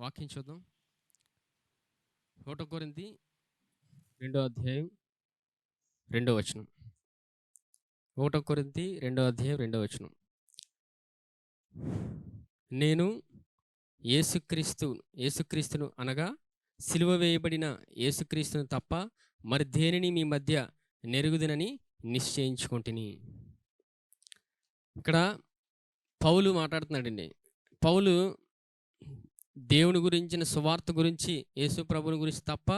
వాక్యం చూద్దాం. 1 కొరింథీ 2వ అధ్యాయం 2వ వచనం. 1 కొరింథీ 2వ అధ్యాయం 2వ వచనం. నేను యేసుక్రీస్తును అనగా సిలువ వేయబడిన యేసుక్రీస్తును తప్ప మరి దేనిని మీ మధ్య నెరుగుదునని నిశ్చయించుకొంటిని. ఇక్కడ పౌలు మాట్లాడుతున్నాడండి. పౌలు దేవుని గురించిన సువార్త గురించి, యేసు ప్రభుని గురించి తప్ప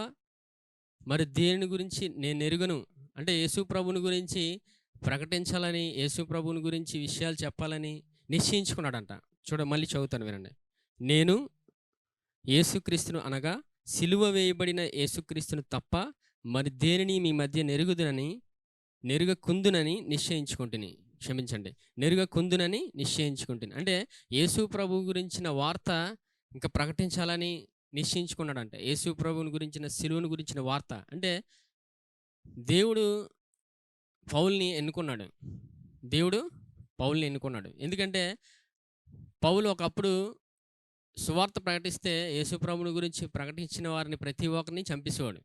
మరి దేని గురించి నేను ఎరుగను అంటే యేసు ప్రభుని గురించి ప్రకటించాలని, యేసు ప్రభుని గురించి విషయాలు చెప్పాలని నిశ్చయించుకున్నాడంట. మళ్ళీ చదువుతాను వినండి. నేను యేసుక్రీస్తును అనగా సిలువ వేయబడిన యేసుక్రీస్తును తప్ప మరి దేనిని మీ మధ్య నెరుగకుందునని నిశ్చయించుకుంటుని. క్షమించండి, నెరుగకుందునని నిశ్చయించుకుంటుని అంటే యేసు ప్రభు గురించిన వార్త ఇంకా ప్రకటించాలని నిశ్చయించుకున్నాడంట. యేసు ప్రభుని గురించిన, సిలువను గురించిన వార్త అంటే దేవుడు పౌల్ని ఎన్నుకున్నాడు. ఎందుకంటే పౌలు ఒకప్పుడు సువార్త ప్రకటిస్తే యేసు ప్రభుని గురించి ప్రకటించిన వారిని ప్రతి ఒక్కరిని చంపేసేవాడు,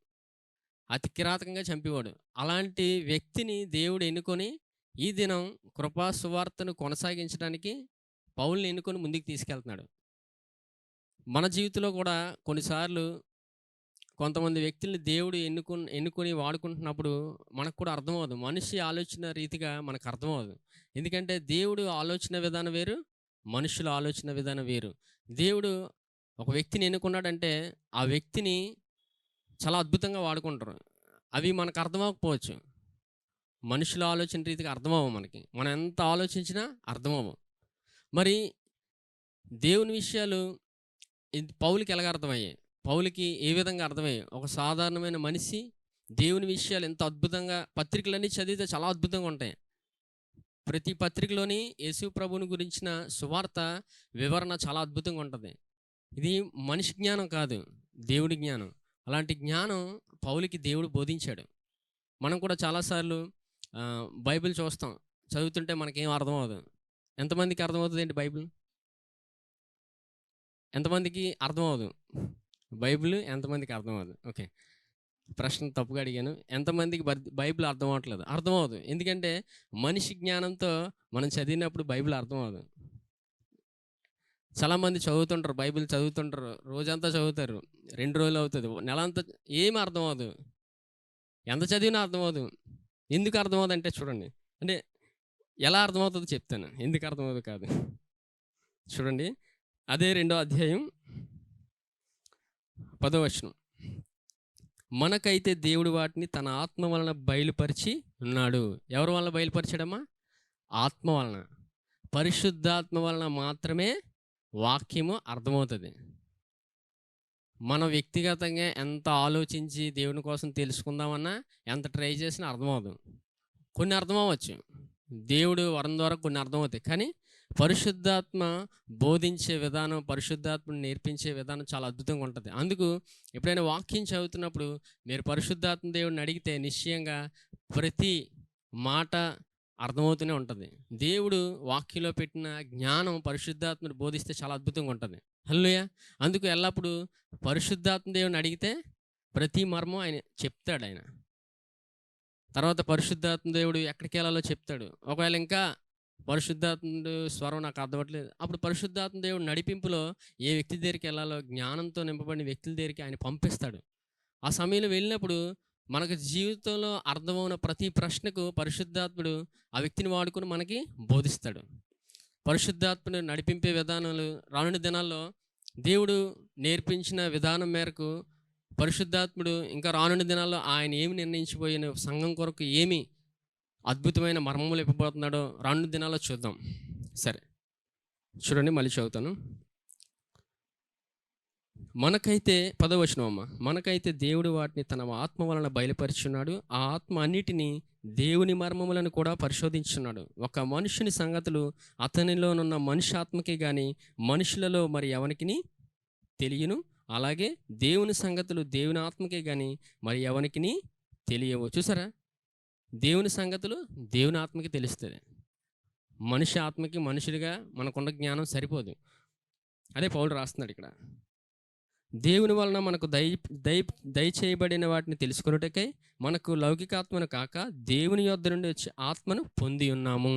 అతి కిరాతకంగా చంపేవాడు. అలాంటి వ్యక్తిని దేవుడు ఎన్నుకొని ఈ దినం కృపా సువార్తను కొనసాగించడానికి పౌల్ని ఎన్నుకొని ముందుకు తీసుకెళ్తున్నాడు. మన జీవితంలో కూడా కొన్నిసార్లు కొంతమంది వ్యక్తుల్ని దేవుడు ఎన్నుకొని వాడుకుంటున్నప్పుడు మనకు కూడా అర్థమవుదు. మనిషి ఆలోచన రీతిగా మనకు అర్థమవుదు. ఎందుకంటే దేవుడు ఆలోచన విధానం వేరు, మనుషుల ఆలోచన విధానం వేరు. దేవుడు ఒక వ్యక్తిని ఎన్నుకున్నాడంటే ఆ వ్యక్తిని చాలా అద్భుతంగా వాడుకుంటారు. అవి మనకు అర్థమవకపోవచ్చు. మనుషుల ఆలోచన రీతిగా అర్థమవ్వవు మనకి. మనం ఎంత ఆలోచించినా అర్థమవ్వవు. మరి దేవుని విషయాలు పౌలుకి ఎలాగ అర్థమయ్యాయి? పౌలుకి ఏ విధంగా అర్థమయ్యాయి? ఒక సాధారణమైన మనిషి దేవుని విషయాలు ఎంత అద్భుతంగా, పత్రికలన్నీ చదివితే చాలా అద్భుతంగా ఉంటాయి. ప్రతి పత్రికలోని యేసు ప్రభుని గురించిన సువార్త వివరణ చాలా అద్భుతంగా ఉంటుంది. ఇది మనిషి జ్ఞానం కాదు, దేవుడి జ్ఞానం. అలాంటి జ్ఞానం పౌలుకి దేవుడు బోధించాడు. మనం కూడా చాలాసార్లు బైబిల్ చూస్తాం, చదువుతుంటే మనకేం అర్థం అవ్వదు. ఎంతమందికి అర్థమవుతుంది ఏంటి బైబిల్? ఎంతమందికి అర్థమవుదు బైబిల్? ఎంతమందికి అర్థమవుదు? ఓకే, ప్రశ్న తప్పుగా అడిగాను. ఎంతమందికి బైబిల్ అర్థం అవ్వట్లేదు? అర్థమవుదు. ఎందుకంటే మనిషి జ్ఞానంతో మనం చదివినప్పుడు బైబిల్ అర్థమవుదు. చాలామంది చదువుతుంటారు, బైబిల్ చదువుతుంటారు, రోజంతా చదువుతారు, 2 రోజులు అవుతుంది, నెల అంతా ఏమి అర్థమవుదు. ఎంత చదివినా అర్థమవుదు. ఎందుకు అర్థమవుదు అంటే చూడండి, అంటే ఎలా అర్థమవుతుందో చెప్తాను, ఎందుకు అర్థమవుతుంది కాదు. చూడండి, అదే 2వ అధ్యాయం 10వ వచనం. మనకైతే దేవుడు వాటిని తన ఆత్మ వలన బయలుపరిచి ఉన్నాడు. ఎవరి వలన బయలుపరిచాడమ్మా? ఆత్మ వలన. పరిశుద్ధాత్మ వలన మాత్రమే వాక్యము అర్థమవుతుంది. మన వ్యక్తిగతంగా ఎంత ఆలోచించి దేవుని కోసం తెలుసుకుందామన్నా, ఎంత ట్రై చేసినా అర్థమవుదు. కొన్ని అర్థమవచ్చు, దేవుడు వరం ద్వారా కొన్ని అర్థమవుతాయి. కానీ పరిశుద్ధాత్మ బోధించే విధానం, పరిశుద్ధాత్మను నేర్పించే విధానం చాలా అద్భుతంగా ఉంటుంది. అందుకు ఎప్పుడైనా వాక్యం చదువుతున్నప్పుడు మీరు పరిశుద్ధాత్మ దేవుడిని అడిగితే నిశ్చయంగా ప్రతి మాట అర్థమవుతూనే ఉంటుంది. దేవుడు వాక్యంలో పెట్టిన జ్ఞానం పరిశుద్ధాత్మను బోధిస్తే చాలా అద్భుతంగా ఉంటుంది. హల్లెలూయా. అందుకు ఎల్లప్పుడూ పరిశుద్ధాత్మ దేవుడిని అడిగితే ప్రతి మర్మం ఆయన చెప్తాడు. ఆయన తర్వాత పరిశుద్ధాత్మ దేవుడు ఎక్కడికి వెళ్ళాలో చెప్తాడు. ఒకవేళ ఇంకా పరిశుద్ధాత్ముడు స్వరం నాకు అర్థమవట్లేదు, అప్పుడు పరిశుద్ధాత్మ దేవుడు నడిపింపులో ఏ వ్యక్తి దగ్గరికి వెళ్ళాలో, జ్ఞానంతో నింపబడిన వ్యక్తుల దగ్గరికి ఆయన పంపిస్తాడు. ఆ సమయంలో వెళ్ళినప్పుడు మనకు జీవితంలో అర్థమవున ప్రతి ప్రశ్నకు పరిశుద్ధాత్ముడు ఆ వ్యక్తిని వాడుకొని మనకి బోధిస్తాడు. పరిశుద్ధాత్మను నడిపింపే విధానాలు రానున్న దినాల్లో దేవుడు నేర్పించిన విధానం మేరకు పరిశుద్ధాత్ముడు ఇంకా రానున్న దినాల్లో ఆయన ఏమి నిర్ణయించిపోయిన సంఘం కొరకు ఏమి అద్భుతమైన మర్మములు ఇవ్వబోతున్నాడో రానున్న దినాల్లో చూద్దాం. సరే చూడండి, మళ్ళీ చదువుతాను. మనకైతే 10వ వచనం అమ్మ. మనకైతే దేవుడు వాటిని తన ఆత్మ వలన బయలుపరిచున్నాడు. ఆ ఆత్మ అన్నిటినీ, దేవుని మర్మములను కూడా పరిశోధించున్నాడు. ఒక మనుషుని సంగతులు అతనిలోనున్న మనిషి ఆత్మకే గాని మనుషులలో మరి ఎవరికి తెలియను. అలాగే దేవుని సంగతులు దేవుని ఆత్మకే గాని మరి ఎవరికి తెలియవు. చూసారా, దేవుని సంగతులు దేవుని ఆత్మకి తెలుస్తుంది. మనిషి ఆత్మకి మనుషులుగా మనకున్న జ్ఞానం సరిపోదు. అదే పౌలు రాస్తున్నాడు ఇక్కడ. దేవుని వలన మనకు దయ దయచేయబడిన వాటిని తెలుసుకొనుటకై మనకు లౌకికాత్మను కాక దేవుని యొద్ద నుండి వచ్చే ఆత్మను పొంది ఉన్నాము.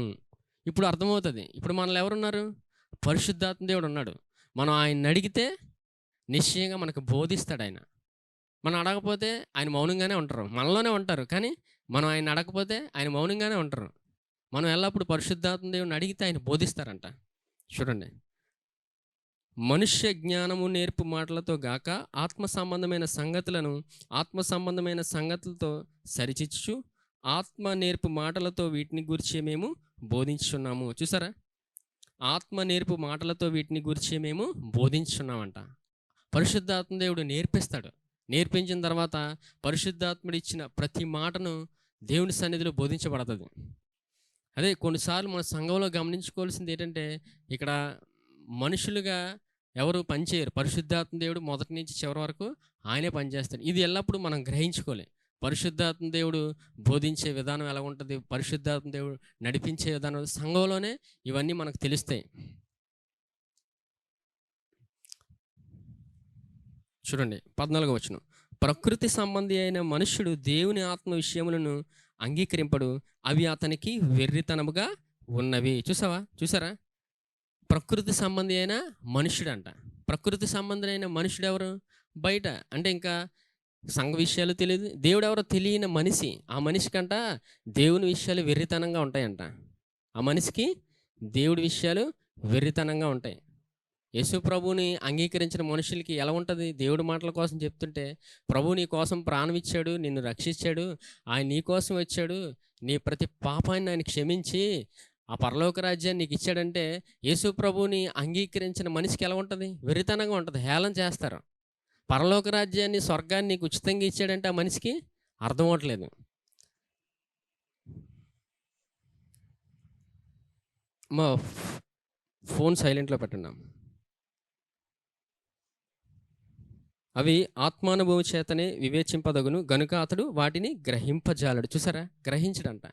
ఇప్పుడు అర్థమవుతుంది. ఇప్పుడు మనలో ఎవరున్నారు? పరిశుద్ధాత్మ దేవుడు ఉన్నాడు. మనం ఆయన్ని అడిగితే నిశ్చయంగా మనకు బోధిస్తాడు ఆయన. మనం అడగకపోతే ఆయన మౌనంగానే ఉంటారు. మనలోనే ఉంటారు, కానీ మనం ఆయన అడగకపోతే ఆయన మౌనంగానే ఉంటారు. మనం ఎల్లప్పుడూ పరిశుద్ధాత్మ దేవుడిని అడిగితే ఆయన బోధిస్తారంట. చూడండి, మనుష్య జ్ఞానము నేర్పు మాటలతో గాక ఆత్మ సంబంధమైన సంగతులతో సరిచిచ్చు ఆత్మ నేర్పు మాటలతో వీటిని గురించి మేము బోధించున్నాము. చూసారా, ఆత్మ నేర్పు మాటలతో వీటిని గురించి మేము బోధించున్నామంట. పరిశుద్ధాత్మ దేవుడు నేర్పిస్తాడు. నేర్పించిన తర్వాత పరిశుద్ధాత్ముడు ఇచ్చిన ప్రతి మాటను దేవుని సన్నిధిలో బోధించబడుతుంది. అదే కొన్నిసార్లు మన సంఘంలో గమనించుకోవాల్సింది ఏంటంటే, ఇక్కడ మనుషులుగా ఎవరు పనిచేయరు. పరిశుద్ధాత్మ దేవుడు మొదటి నుంచి చివరి వరకు ఆయనే పనిచేస్తాడు. ఇది ఎల్లప్పుడూ మనం గ్రహించుకోవాలి. పరిశుద్ధాత్మ దేవుడు బోధించే విధానం ఎలా ఉంటుంది, పరిశుద్ధాత్మ దేవుడు నడిపించే విధానం, సంఘంలోనే ఇవన్నీ మనకు తెలుస్తాయి. చూడండి, 14వ వచనం. ప్రకృతి సంబంధి అయిన మనుష్యుడు దేవుని ఆత్మ విషయములను అంగీకరింపడు, అవి అతనికి వెర్రితనముగా ఉన్నవి. చూసారా, ప్రకృతి సంబంధి అయిన మనుష్యుడు అంట. ప్రకృతి సంబంధి అయిన మనుషుడు ఎవరు? బయట అంటే ఇంకా సంఘ విషయాలు తెలియదు, దేవుడు ఎవరో తెలియని మనిషి. ఆ మనిషికంట దేవుని విషయాలు వెర్రితనంగా ఉంటాయంట. ఆ మనిషికి దేవుడి విషయాలు వెర్రితనంగా ఉంటాయి. యేసు ప్రభువుని అంగీకరించిన మనుషులకి ఎలా ఉంటుంది? దేవుడి మాటల కోసం చెప్తుంటే, ప్రభు నీ కోసం ప్రాణం ఇచ్చాడు, నిన్ను రక్షించాడు, ఆయన నీ కోసం వచ్చాడు, నీ ప్రతి పాపాన్ని ఆయన క్షమించి ఆ పరలోక రాజ్యాన్ని నీకు ఇచ్చాడంటే, యేసు ప్రభువుని అంగీకరించిన మనిషికి ఎలా ఉంటుంది? వెర్రితనంగా ఉంటుంది, హేళన చేస్తారు. పరలోక రాజ్యాన్ని, స్వర్గాన్ని నీకు ఉచితంగా ఇచ్చాడంటే ఆ మనిషికి అర్థం అవట్లేదు. మా ఫోన్ సైలెంట్లో పెట్టండి. అవి ఆత్మానుభవం చేతనే వివేచింపదగును గనుక అతడు వాటిని గ్రహింపజాలడు. చూసారా, గ్రహించడంట.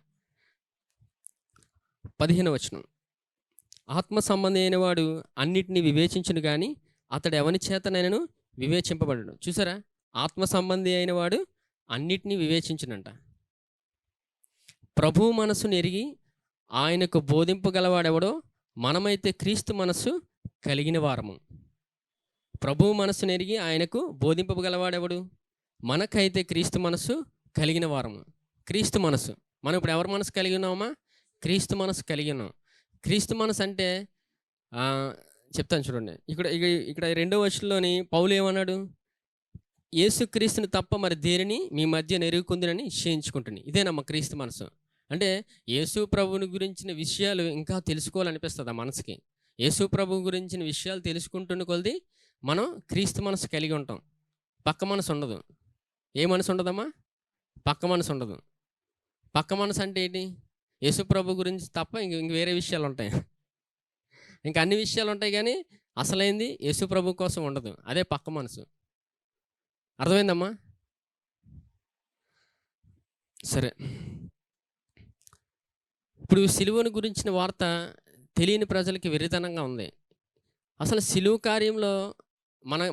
15వ వచనం. ఆత్మ సంబంధి అయిన వాడు అన్నిటినీ వివేచించును కానీ అతడు ఎవని చేతనైనను వివేచింపబడడు. చూసారా, ఆత్మ సంబంధి అయిన వాడు అన్నిటినీ వివేచించునంట. ప్రభు మనసును ఎరిగి ఆయనకు బోధింపగలవాడెవడో మనమైతే క్రీస్తు మనస్సు కలిగిన వారము. ప్రభువు మనస్సును ఎరిగి ఆయనకు బోధింపగలవాడెవడు? మనకైతే క్రీస్తు మనస్సు కలిగిన వారము. క్రీస్తు మనస్సు, మనం ఇప్పుడు ఎవరి మనసు కలిగి ఉన్నామా? క్రీస్తు మనస్సు కలిగి ఉన్నాం. క్రీస్తు మనస్సు అంటే చెప్తాను చూడండి. ఇక్కడ 2వ వచనంలోని పౌలు ఏమన్నాడు? యేసుక్రీస్తుని తప్ప మరి దేనిని మీ మధ్య నెరుగుకుందని నిశ్చయించుకుంటుంది. ఇదేనమ్మా క్రీస్తు మనస్సు అంటే. యేసు ప్రభువుని గురించిన విషయాలు ఇంకా తెలుసుకోవాలనిపిస్తుంది ఆ మనసుకి. యేసు ప్రభు గురించిన విషయాలు తెలుసుకుంటున్న కొలది మనం క్రీస్తు మనసు కలిగి ఉంటాం. పక్క మనసు ఉండదు. ఏ మనసు ఉండదమ్మా? పక్క మనసు ఉండదు. పక్క మనసు అంటే ఏంటి? యేసు ప్రభు గురించి తప్ప ఇంక వేరే విషయాలు ఉంటాయి. ఇంకా అన్ని విషయాలు ఉంటాయి, కానీ అసలైంది యేసు ప్రభు కోసం ఉండదు. అదే పక్క మనసు. అర్థమైందమ్మా? సరే, ఇప్పుడు సిలువను గురించిన వార్త తెలియని ప్రజలకి వెర్రితనంగా ఉంది. అసలు సిలువ కార్యంలో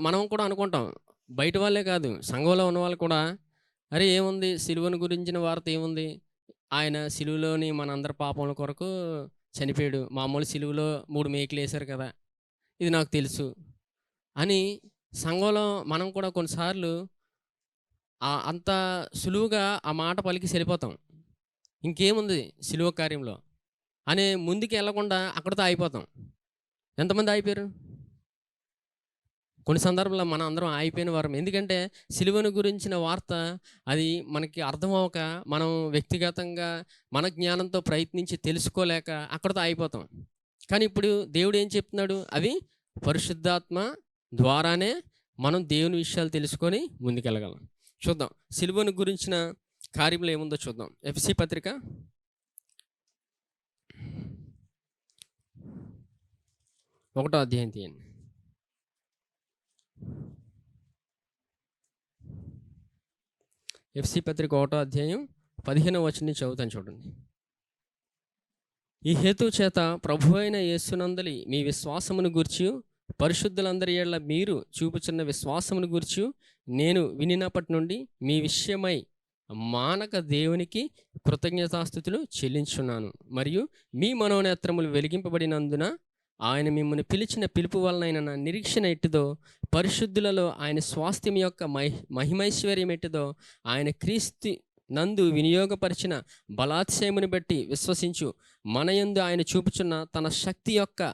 మనం కూడా అనుకుంటాం, బయట వాళ్ళే కాదు, సంఘంలో ఉన్న వాళ్ళు కూడా, అరే ఏముంది సిలువను గురించిన వార్త ఏముంది, ఆయన సిలువలోని మనందరి పాపముల కొరకు చనిపోయాడు, మామూలు సిలువలో 3 మేకులు వేశారు కదా, ఇది నాకు తెలుసు అని సంఘంలో మనం కూడా కొన్నిసార్లు అంత సులువుగా ఆ మాట పలికి వెళ్ళిపోతాం. ఇంకేముంది సిలువ కార్యంలో అనే ముందుకు వెళ్ళకుండా అక్కడితో అయిపోతాం. ఎంతమంది అయిపోయారు? కొన్ని సందర్భాల్లో మనం అందరం ఆగిపోయిన వారం. ఎందుకంటే సిలువను గురించిన వార్త అది మనకి అర్థం అవ్వక, మనం వ్యక్తిగతంగా మన జ్ఞానంతో ప్రయత్నించి తెలుసుకోలేక అక్కడితో అయిపోతాం. కానీ ఇప్పుడు దేవుడు ఏం చెప్తున్నాడు? అవి పరిశుద్ధాత్మ ద్వారానే మనం దేవుని విషయాలు తెలుసుకొని ముందుకెళ్ళగలం. చూద్దాం సిలువను గురించిన కార్యములు ఏముందో చూద్దాం. ఎఫ్ఎస్సీ పత్రిక 1వ అధ్యాయం తీయండి. ఎఫ్ఎస్సీ పత్రిక 1వ అధ్యాయం 15వ వచనం చదువుతాను చూడండి. ఈ హేతు చేత ప్రభు అయిన యేసునందలి మీ విశ్వాసమును గూర్చి పరిశుద్ధులందరి ఎడల మీరు చూపుచున్న విశ్వాసమును గూర్చి నేను వినినప్పటి నుండి మీ విషయమై మానక దేవునికి కృతజ్ఞతాస్థుతులు చెల్లించున్నాను. మరియు మీ మనోనేత్రములు వెలిగింపబడినందున ఆయన మిమ్మల్ని పిలిచిన పిలుపు వలనైన నా నిరీక్షణ ఎట్టిదో, పరిశుద్ధులలో ఆయన స్వాస్థ్యం యొక్క మహిమైశ్వర్యం ఎట్టిదో, ఆయన క్రీస్తు నందు వినియోగపరిచిన బలాతిశయముని బట్టి విశ్వసించు మనయందు ఆయన చూపుచున్న తన శక్తి యొక్క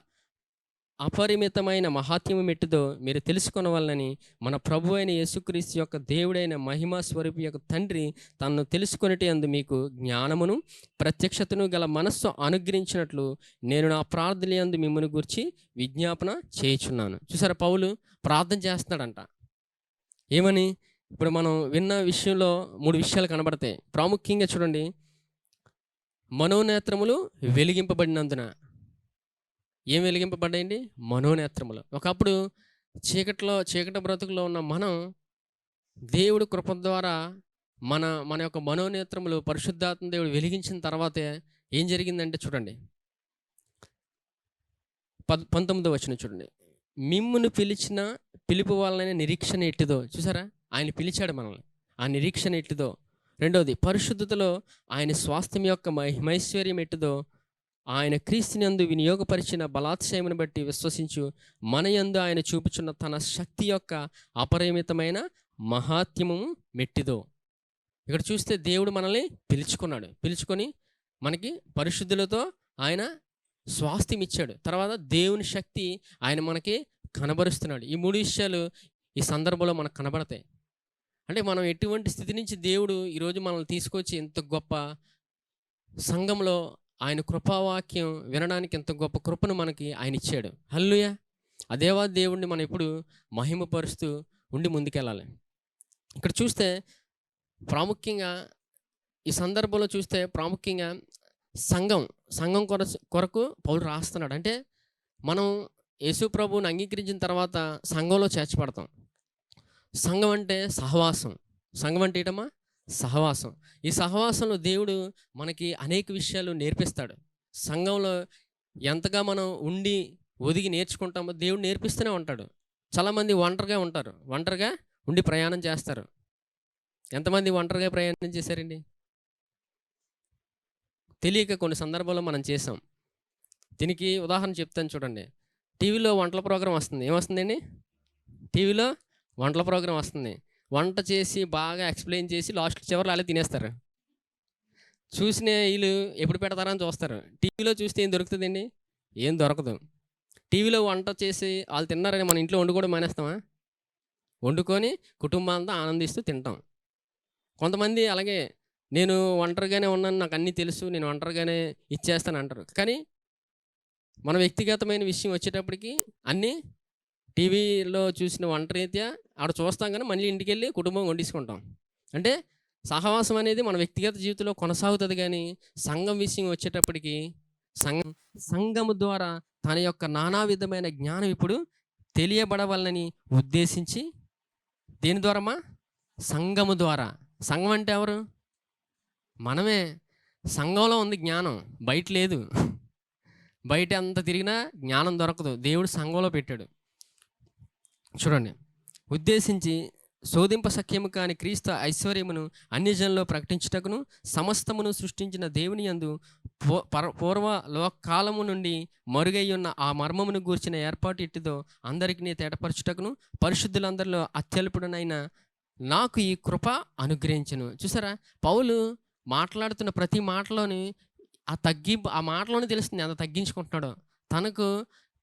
అపరిమితమైన మహాత్మ్యము ఎట్టిదో మీరు తెలుసుకొనవలనని మన ప్రభు అయిన యేసుక్రీస్తు యొక్క దేవుడైన మహిమా స్వరూపి యొక్క తండ్రి తనను తెలుసుకొనిటి అందు మీకు జ్ఞానమును ప్రత్యక్షతను గల మనస్సు అనుగ్రహించినట్లు నేను నా ప్రార్థన యందు మిమ్మల్ని గురించి విజ్ఞాపన చేయుచున్నాను. చూసారా, పౌలు ప్రార్థన చేస్తున్నాడంట. ఏమని? ఇప్పుడు మనం విన్న విషయంలో 3 విషయాలు కనబడతాయి. ప్రాముఖ్యంగా చూడండి, మనోనేత్రములు వెలిగింపబడినందున. ఏం వెలిగింపబడ్డాయండి? మనోనేత్రములు. ఒకప్పుడు చీకటి బ్రతుకులో ఉన్న మనం దేవుడు కృప ద్వారా మన యొక్క మనోనేత్రములు పరిశుద్ధాత్మ దేవుడు వెలిగించిన తర్వాతే ఏం జరిగిందంటే చూడండి, 19వ వచనం చూడండి. మిమ్మును పిలిచిన పిలుపు వలన నిరీక్షణ ఎట్టిదో. చూసారా, ఆయన పిలిచాడు మనల్ని, ఆ నిరీక్షణ ఎట్టిదో. రెండవది, పరిశుద్ధతలో ఆయన స్వాస్థ్యం యొక్క మహిమైశ్వర్యం ఎట్టిదో, ఆయన క్రీస్తునందు వినియోగపరిచిన బలాతిశయమును బట్టి విశ్వసించు మనయందు ఆయన చూపుచున్న తన శక్తి యొక్క అపరిమితమైన మహాత్మ్యము మెట్టిదో. ఇక్కడ చూస్తే దేవుడు మనల్ని పిలుచుకొని మనకి పరిశుద్ధులతో ఆయన స్వాస్థ్యం ఇచ్చాడు. తర్వాత దేవుని శక్తి ఆయన మనకి కనబరుస్తున్నాడు. ఈ 3 విషయాలు ఈ సందర్భంలో మనకు కనబడతాయి. అంటే మనం ఎటువంటి స్థితి నుంచి దేవుడు ఈరోజు మనల్ని తీసుకొచ్చి ఇంత గొప్ప సంఘంలో ఆయన కృపావాక్యం వినడానికి ఎంత గొప్ప కృపను మనకి ఆయన ఇచ్చాడు. హల్లెలూయా. ఆ దేవాది దేవుడిని మనం ఎప్పుడు మహిమపరుస్తూ ఉండి ముందుకెళ్ళాలి. ఇక్కడ చూస్తే ప్రాముఖ్యంగా ఈ సందర్భంలో చూస్తే ప్రాముఖ్యంగా సంఘం కొరకు పౌలు రాస్తున్నాడు. అంటే మనం యేసు ప్రభువుని అంగీకరించిన తర్వాత సంఘంలో చేర్చబడతాం. సంఘం అంటే సహవాసం. సంఘం అంటే ఏంటమ్మా? సహవాసం. ఈ సహవాసంలో దేవుడు మనకి అనేక విషయాలు నేర్పిస్తాడు. సంఘంలో ఎంతగా మనం ఉండి ఒదిగి నేర్చుకుంటామో దేవుడు నేర్పిస్తూనే ఉంటాడు. చాలామంది ఒంటరిగా ఉంటారు, ఒంటరిగా ఉండి ప్రయాణం చేస్తారు. ఎంతమంది ఒంటరిగా ప్రయాణం చేశారండి? తెలియక కొన్ని సందర్భాల్లో మనం చేసాం. దీనికి ఉదాహరణ చెప్తాను చూడండి. టీవీలో వంటల ప్రోగ్రాం వస్తుంది. ఏమొస్తుందండి? టీవీలో వంటల ప్రోగ్రాం వస్తుంది. వంట చేసి బాగా ఎక్స్ప్లెయిన్ చేసి లాస్ట్ చివరిలో అలా తినేస్తారు. చూసిన వీళ్ళు ఎప్పుడు పెడతారని చూస్తారు. టీవీలో చూస్తే ఏం దొరుకుతుందండి? ఏం దొరకదు. టీవీలో వంట చేసి వాళ్ళు తిన్నారని మన ఇంట్లో వండుకోవడం మానేస్తామా? వండుకొని కుటుంబాంతా ఆనందిస్తూ తింటాం. కొంతమంది అలాగే నేను ఒంటరిగానే ఉన్నాను, నాకు అన్నీ తెలుసు, నేను ఒంటరిగానే ఇచ్చేస్తాను అంటారు. కానీ మన వ్యక్తిగతమైన విషయం వచ్చేటప్పటికి అన్నీ టీవీలో చూసిన వంట రీత్యా ఆడ చూస్తాం, కానీ మళ్ళీ ఇంటికి వెళ్ళి కుటుంబం వండించుకుంటాం. అంటే సహవాసం అనేది మన వ్యక్తిగత జీవితంలో కొనసాగుతుంది. కానీ సంఘం విషయం వచ్చేటప్పటికి సంఘము ద్వారా తన యొక్క నానా విధమైన జ్ఞానం ఇప్పుడు తెలియబడవాలని ఉద్దేశించి దేని ద్వారమ్మా? సంఘము ద్వారా. సంఘం అంటే ఎవరు? మనమే. సంఘంలో ఉంది జ్ఞానం, బయట లేదు. బయట అంత తిరిగినా జ్ఞానం దొరకదు. దేవుడు సంఘంలో పెట్టాడు. చూడండి, ఉద్దేశించి శోధింప సఖ్యము కాని క్రీస్తు ఐశ్వర్యమును అన్యజనుల్లో ప్రకటించుటకును సమస్తమును సృష్టించిన దేవుని యందు పూర్వ లోకాలము నుండి మరుగై ఉన్న ఆ మర్మమును గూర్చిన ఏర్పాటు ఇట్టిదో అందరికీ తేటపరచుటకును పరిశుద్ధులందరిలో అత్యల్పుడనైన నాకు ఈ కృప అనుగ్రహించను. చూసారా, పౌలు మాట్లాడుతున్న ప్రతి మాటలోని ఆ మాటలోనే తెలుస్తుంది ఎంత తగ్గించుకుంటున్నాడో. తనకు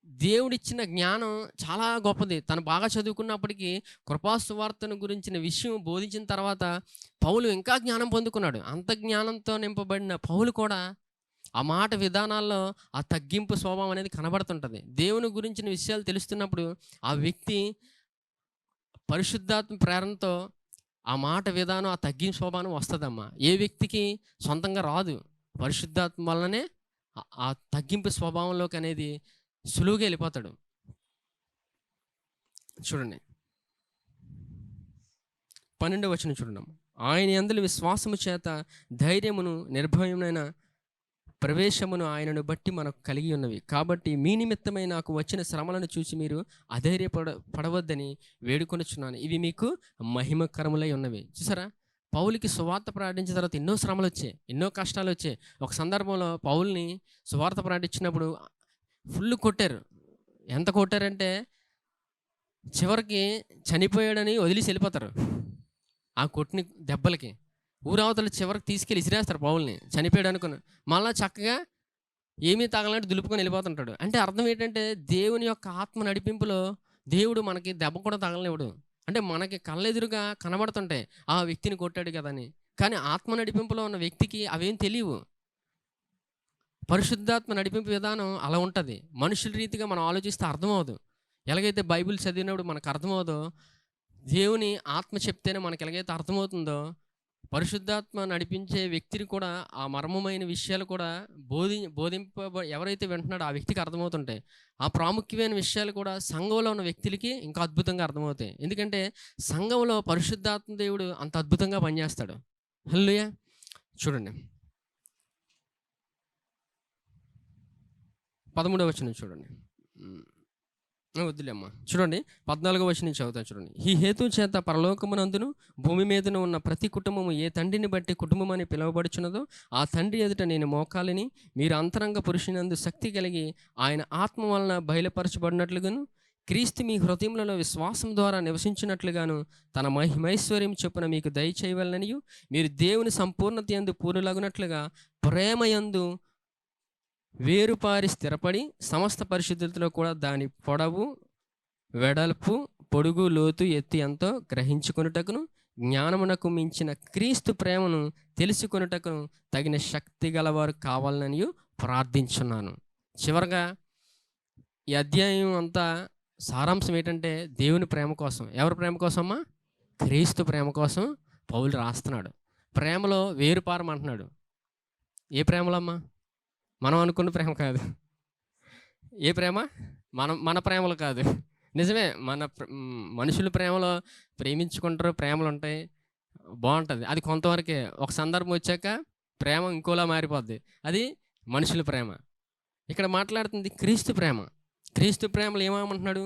దేవుడిచ్చిన జ్ఞానం చాలా గొప్పది. తను బాగా చదువుకున్నప్పటికీ కృపాసువార్తను గురించిన విషయం బోధించిన తర్వాత పౌలు ఇంకా జ్ఞానం పొందుకున్నాడు. అంత జ్ఞానంతో నింపబడిన పౌలు కూడా ఆ మాట విధానాల్లో ఆ తగ్గింపు స్వభావం అనేది కనబడుతుంటుంది. దేవుని గురించిన విషయాలు తెలుస్తున్నప్పుడు ఆ వ్యక్తి పరిశుద్ధాత్మ ప్రేరణతో ఆ మాట విధానం, ఆ తగ్గింపు స్వభావం వస్తుందమ్మా. ఏ వ్యక్తికి సొంతంగా రాదు. పరిశుద్ధాత్మ వల్లనే ఆ తగ్గింపు స్వభావంలోకి అనేది సులువుగా వెళ్ళిపోతాడు. చూడండి 12వ వచనం చూడండి. ఆయన యందు విశ్వాసము చేత ధైర్యమును నిర్భయమైన ప్రవేశమును ఆయనను బట్టి మనకు కలిగి ఉన్నవి. కాబట్టి మీ నిమిత్తమై నాకు వచ్చిన శ్రమలను చూసి మీరు పడవద్దని వేడుకొనుచున్నాను. ఇవి మీకు మహిమకరములై ఉన్నవి. చూసారా, పౌలుకి సువార్త ప్రకటించిన తర్వాత ఎన్నో శ్రమలు వచ్చాయి, ఎన్నో కష్టాలు వచ్చాయి. ఒక సందర్భంలో పౌలుని సువార్త ప్రకటించినప్పుడు ఫుల్ కొట్టారు. ఎంత కొట్టారంటే చివరికి చనిపోయాడని వదిలేసి వెళ్ళిపోతారు. ఆ కొట్టిన దెబ్బలకి ఊరవతల చివరికి తీసుకెళ్ళి ఇసిరేస్తారు పౌల్ని, చనిపోయాడు అనుకుని. మళ్ళీ చక్కగా ఏమీ తగలంటే దులుపుకొని వెళ్ళిపోతుంటాడు. అంటే అర్థం ఏంటంటే దేవుని యొక్క ఆత్మ నడిపింపులో దేవుడు మనకి దెబ్బ కూడా తగలనివ్వడు. అంటే మనకి కళ్ళెదురుగా కనబడుతుంటాయి ఆ వ్యక్తిని కొట్టాడు కదా అని, కానీ ఆత్మ నడిపింపులో ఉన్న వ్యక్తికి అవేం తెలియవు. పరిశుద్ధాత్మ నడిపింపు విధానం అలా ఉంటుంది. మనుషుల రీతిగా మనం ఆలోచిస్తే అర్థమవుదు. ఎలాగైతే బైబిల్ చదివినప్పుడు మనకు అర్థమవుదో, దేవుని ఆత్మ చెప్తేనే మనకి ఎలాగైతే అర్థమవుతుందో, పరిశుద్ధాత్మ నడిపించే వ్యక్తిని కూడా ఆ మర్మమైన విషయాలు కూడా ఎవరైతే వింటున్నాడో ఆ వ్యక్తికి అర్థమవుతుంటాయి. ఆ ప్రాముఖ్యమైన విషయాలు కూడా సంఘంలో ఉన్న వ్యక్తులకి ఇంకా అద్భుతంగా అర్థమవుతాయి. ఎందుకంటే సంఘంలో పరిశుద్ధాత్మ దేవుడు అంత అద్భుతంగా పనిచేస్తాడు. హల్లెలూయా. చూడండి 13వ వచనం చూడండి. వద్దులేమ్మా, చూడండి 14వ వచనం చదువుతాను చూడండి. ఈ హేతు చేత పరలోకమునందును భూమి మీదను ఉన్న ప్రతి కుటుంబము ఏ తండ్రిని బట్టి కుటుంబం అని పిలువబడుచున్నదో ఆ తండ్రి ఎదుట నేను మోకాలిని, మీరు అంతరంగ పురుషునందు శక్తి కలిగి ఆయన ఆత్మ వలన బయలుపరచబడినట్లుగాను క్రీస్తు మీ హృదయములలో విశ్వాసం ద్వారా నివసించినట్లుగాను తన మహిమైశ్వర్యం చొప్పున మీకు దయచేయవలననియు మీరు దేవుని సంపూర్ణత యందు పూర్ణులగునట్లుగా ప్రేమయందు వేరుపారి స్థిరపడి సమస్త పరిశుద్ధతలో కూడా దాని పొడవు, వెడల్పు, పొడుగు, లోతు, ఎత్తు ఎంతో గ్రహించుకొనుటకును జ్ఞానమునకు మించిన క్రీస్తు ప్రేమను తెలుసుకొనుటకును తగిన శక్తి గలవారు కావాలని ప్రార్థించున్నాను. చివరగా ఈ అధ్యాయం అంతా సారాంశం ఏంటంటే దేవుని ప్రేమ కోసం. ఎవరి ప్రేమ కోసమ్మా? క్రీస్తు ప్రేమ కోసం పౌలు రాస్తున్నాడు. ప్రేమలో వేరుపారమంటున్నాడు. ఏ ప్రేమలో అమ్మా? మనం అనుకున్న ప్రేమ కాదు. ఏ ప్రేమ? మన ప్రేమలు కాదు. నిజమే, మనుషుల ప్రేమలో ప్రేమించుకుంటారు, ప్రేమలు ఉంటాయి, బాగుంటుంది. అది కొంతవరకే. ఒక సందర్భం వచ్చాక ప్రేమ ఇంకోలా మారిపోద్ది. అది మనుషుల ప్రేమ. ఇక్కడ మాట్లాడుతుంది క్రీస్తు ప్రేమ. క్రీస్తు ప్రేమలు ఏమంటున్నాడు?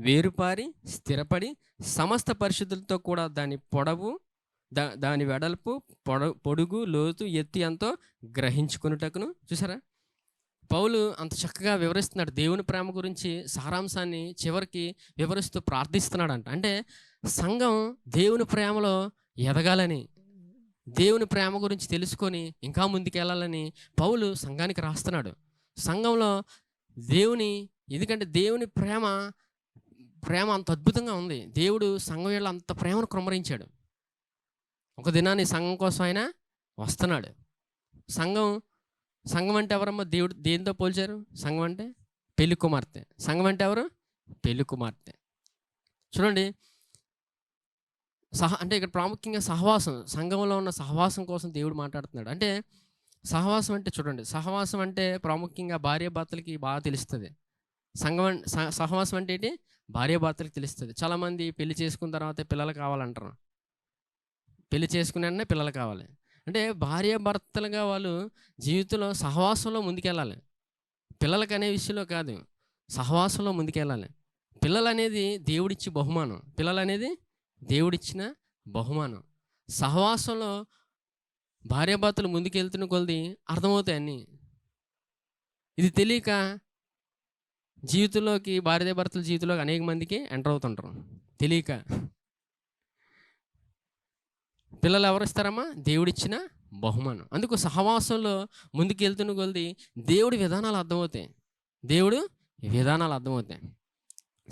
వేరుపారి స్థిరపడి సమస్త పరిశుద్ధులతో కూడా దాని పొడవు, దాని వెడల్పు, పొడుగు, లోతు, ఎత్తు ఎంతో గ్రహించుకున్నటకును. చూసారా, పౌలు అంత చక్కగా వివరిస్తున్నాడు దేవుని ప్రేమ గురించి. సారాంశాన్ని చివరికి వివరిస్తూ ప్రార్థిస్తున్నాడంట. అంటే సంఘం దేవుని ప్రేమలో ఎదగాలని, దేవుని ప్రేమ గురించి తెలుసుకొని ఇంకా ముందుకెళ్ళాలని పౌలు సంఘానికి రాస్తున్నాడు. సంఘంలో ఎందుకంటే దేవుని ప్రేమ అంత అద్భుతంగా ఉంది. దేవుడు సంఘం వల్ల అంత ప్రేమను కుమ్మరించాడు. ఒక దినాన్ని సంఘం కోసం ఆయన వస్తున్నాడు. సంఘం అంటే ఎవరమ్మా? దేవుడు దేనితో పోల్చారు? సంఘం అంటే పెళ్లి కుమార్తె. సంఘం అంటే ఎవరు? పెళ్లి కుమార్తె. చూడండి, అంటే ఇక్కడ ప్రాముఖ్యంగా సహవాసం, సంఘంలో ఉన్న సహవాసం కోసం దేవుడు మాట్లాడుతున్నాడు. అంటే సహవాసం అంటే చూడండి, సహవాసం అంటే ప్రాముఖ్యంగా భార్యాభర్తలకి బాగా తెలుస్తుంది. సహవాసం అంటే ఏంటి? భార్యాభర్తలకు తెలుస్తుంది. చాలామంది పెళ్లి చేసుకున్న తర్వాత పిల్లలు కావాలంటారు. పెళ్లి చేసుకునే వెంటనే పిల్లలు కావాలి అంటే భార్యాభర్తలుగా వాళ్ళు జీవితంలో సహవాసంలో ముందుకెళ్ళాలి. పిల్లలకి అనే విషయంలో కాదు, సహవాసంలో ముందుకెళ్ళాలి. పిల్లలు అనేది దేవుడిచ్చి బహుమానం. పిల్లలు అనేది దేవుడిచ్చిన బహుమానం. సహవాసంలో భార్యాభర్తలు ముందుకెళ్తున్న కొలది అర్థమవుతాయి అన్నీ. ఇది తెలియక జీవితంలోకి, భార్యాభర్తల జీవితంలోకి అనేక మందికి ఎంటర్ అవుతుంటారు తెలియక. పిల్లలు ఎవరిస్తారమ్మా? దేవుడిచ్చిన బహుమానం. అందుకు సహవాసంలో ముందుకెళ్తున్న కొలది దేవుడి విధానాలు అర్థమవుతాయి.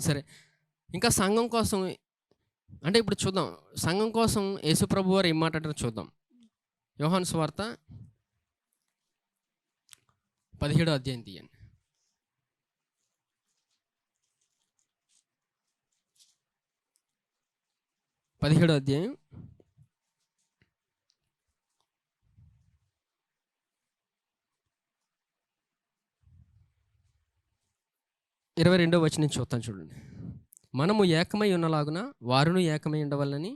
సరే, ఇంకా సంఘం కోసం అంటే ఇప్పుడు చూద్దాం. సంఘం కోసం యేసుప్రభు వారు ఏం మాట్లాడారో చూద్దాం. యోహాను సువార్త 17వ అధ్యాయం తీయండి. 17వ అధ్యాయం 22వ వచనం చూద్దాం చూడండి. మనము ఏకమై ఉన్నలాగున వారును ఏకమై ఉండవలనని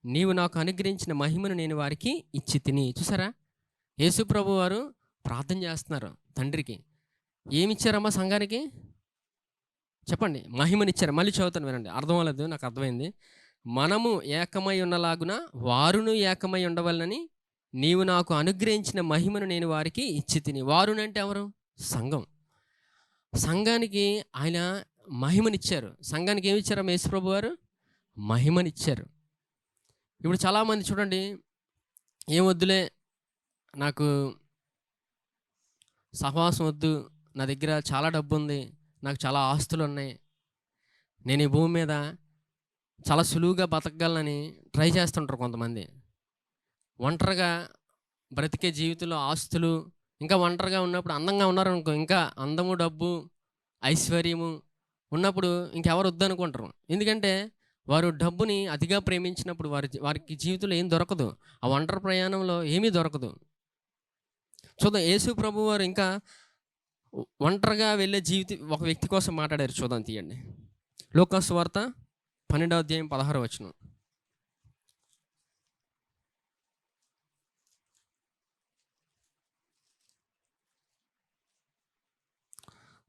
నీవు నాకు అనుగ్రహించిన మహిమను నేను వారికి ఇచ్చి తిని. చూసారా, యేసు ప్రభు వారు ప్రార్థన చేస్తున్నారు తండ్రికి. ఏమిచ్చారమ్మా సంఘానికి? చెప్పండి. మహిమనిచ్చారు. మళ్ళీ చదువుతాను వినండి. అర్థం అవ్వలేదు, నాకు అర్థమైంది. మనము ఏకమై ఉన్నలాగున వారును ఏకమై ఉండవలనని నీవు నాకు అనుగ్రహించిన మహిమను నేను వారికి ఇచ్చి తిని. వారునంటే ఎవరు? సంఘం. సంఘానికి ఆయన మహిమనిచ్చారు. సంఘానికి ఏమి ఇచ్చారు యేసుప్రభు వారు? మహిమనిచ్చారు. ఇప్పుడు చాలామంది చూడండి, ఏం వద్దులే, నాకు సహవాసం వద్దు, నా దగ్గర చాలా డబ్బు ఉంది, నాకు చాలా ఆస్తులు ఉన్నాయి, నేను ఈ భూమి మీద చాలా సులువుగా బతకగలనని ట్రై చేస్తుంటారు కొంతమంది. ఒంటరిగా బ్రతికే జీవితంలో ఆస్తులు, ఇంకా ఒంటరిగా ఉన్నప్పుడు అందంగా ఉన్నారనుకో, ఇంకా అందము, డబ్బు, ఐశ్వర్యము ఉన్నప్పుడు ఇంకెవరు వద్దనుకుంటారు. ఎందుకంటే వారు డబ్బుని అతిగా ప్రేమించినప్పుడు వారికి జీవితంలో ఏం దొరకదు. ఆ ఒంటరి ప్రయాణంలో ఏమీ దొరకదు. చూద్దాం, యేసు ప్రభు వారు ఇంకా ఒంటరిగా వెళ్ళే ఒక వ్యక్తి కోసం మాట్లాడారు. చూద్దాం, తీయండి. లూకా సువార్త 12వ అధ్యాయం 16వ వచనం.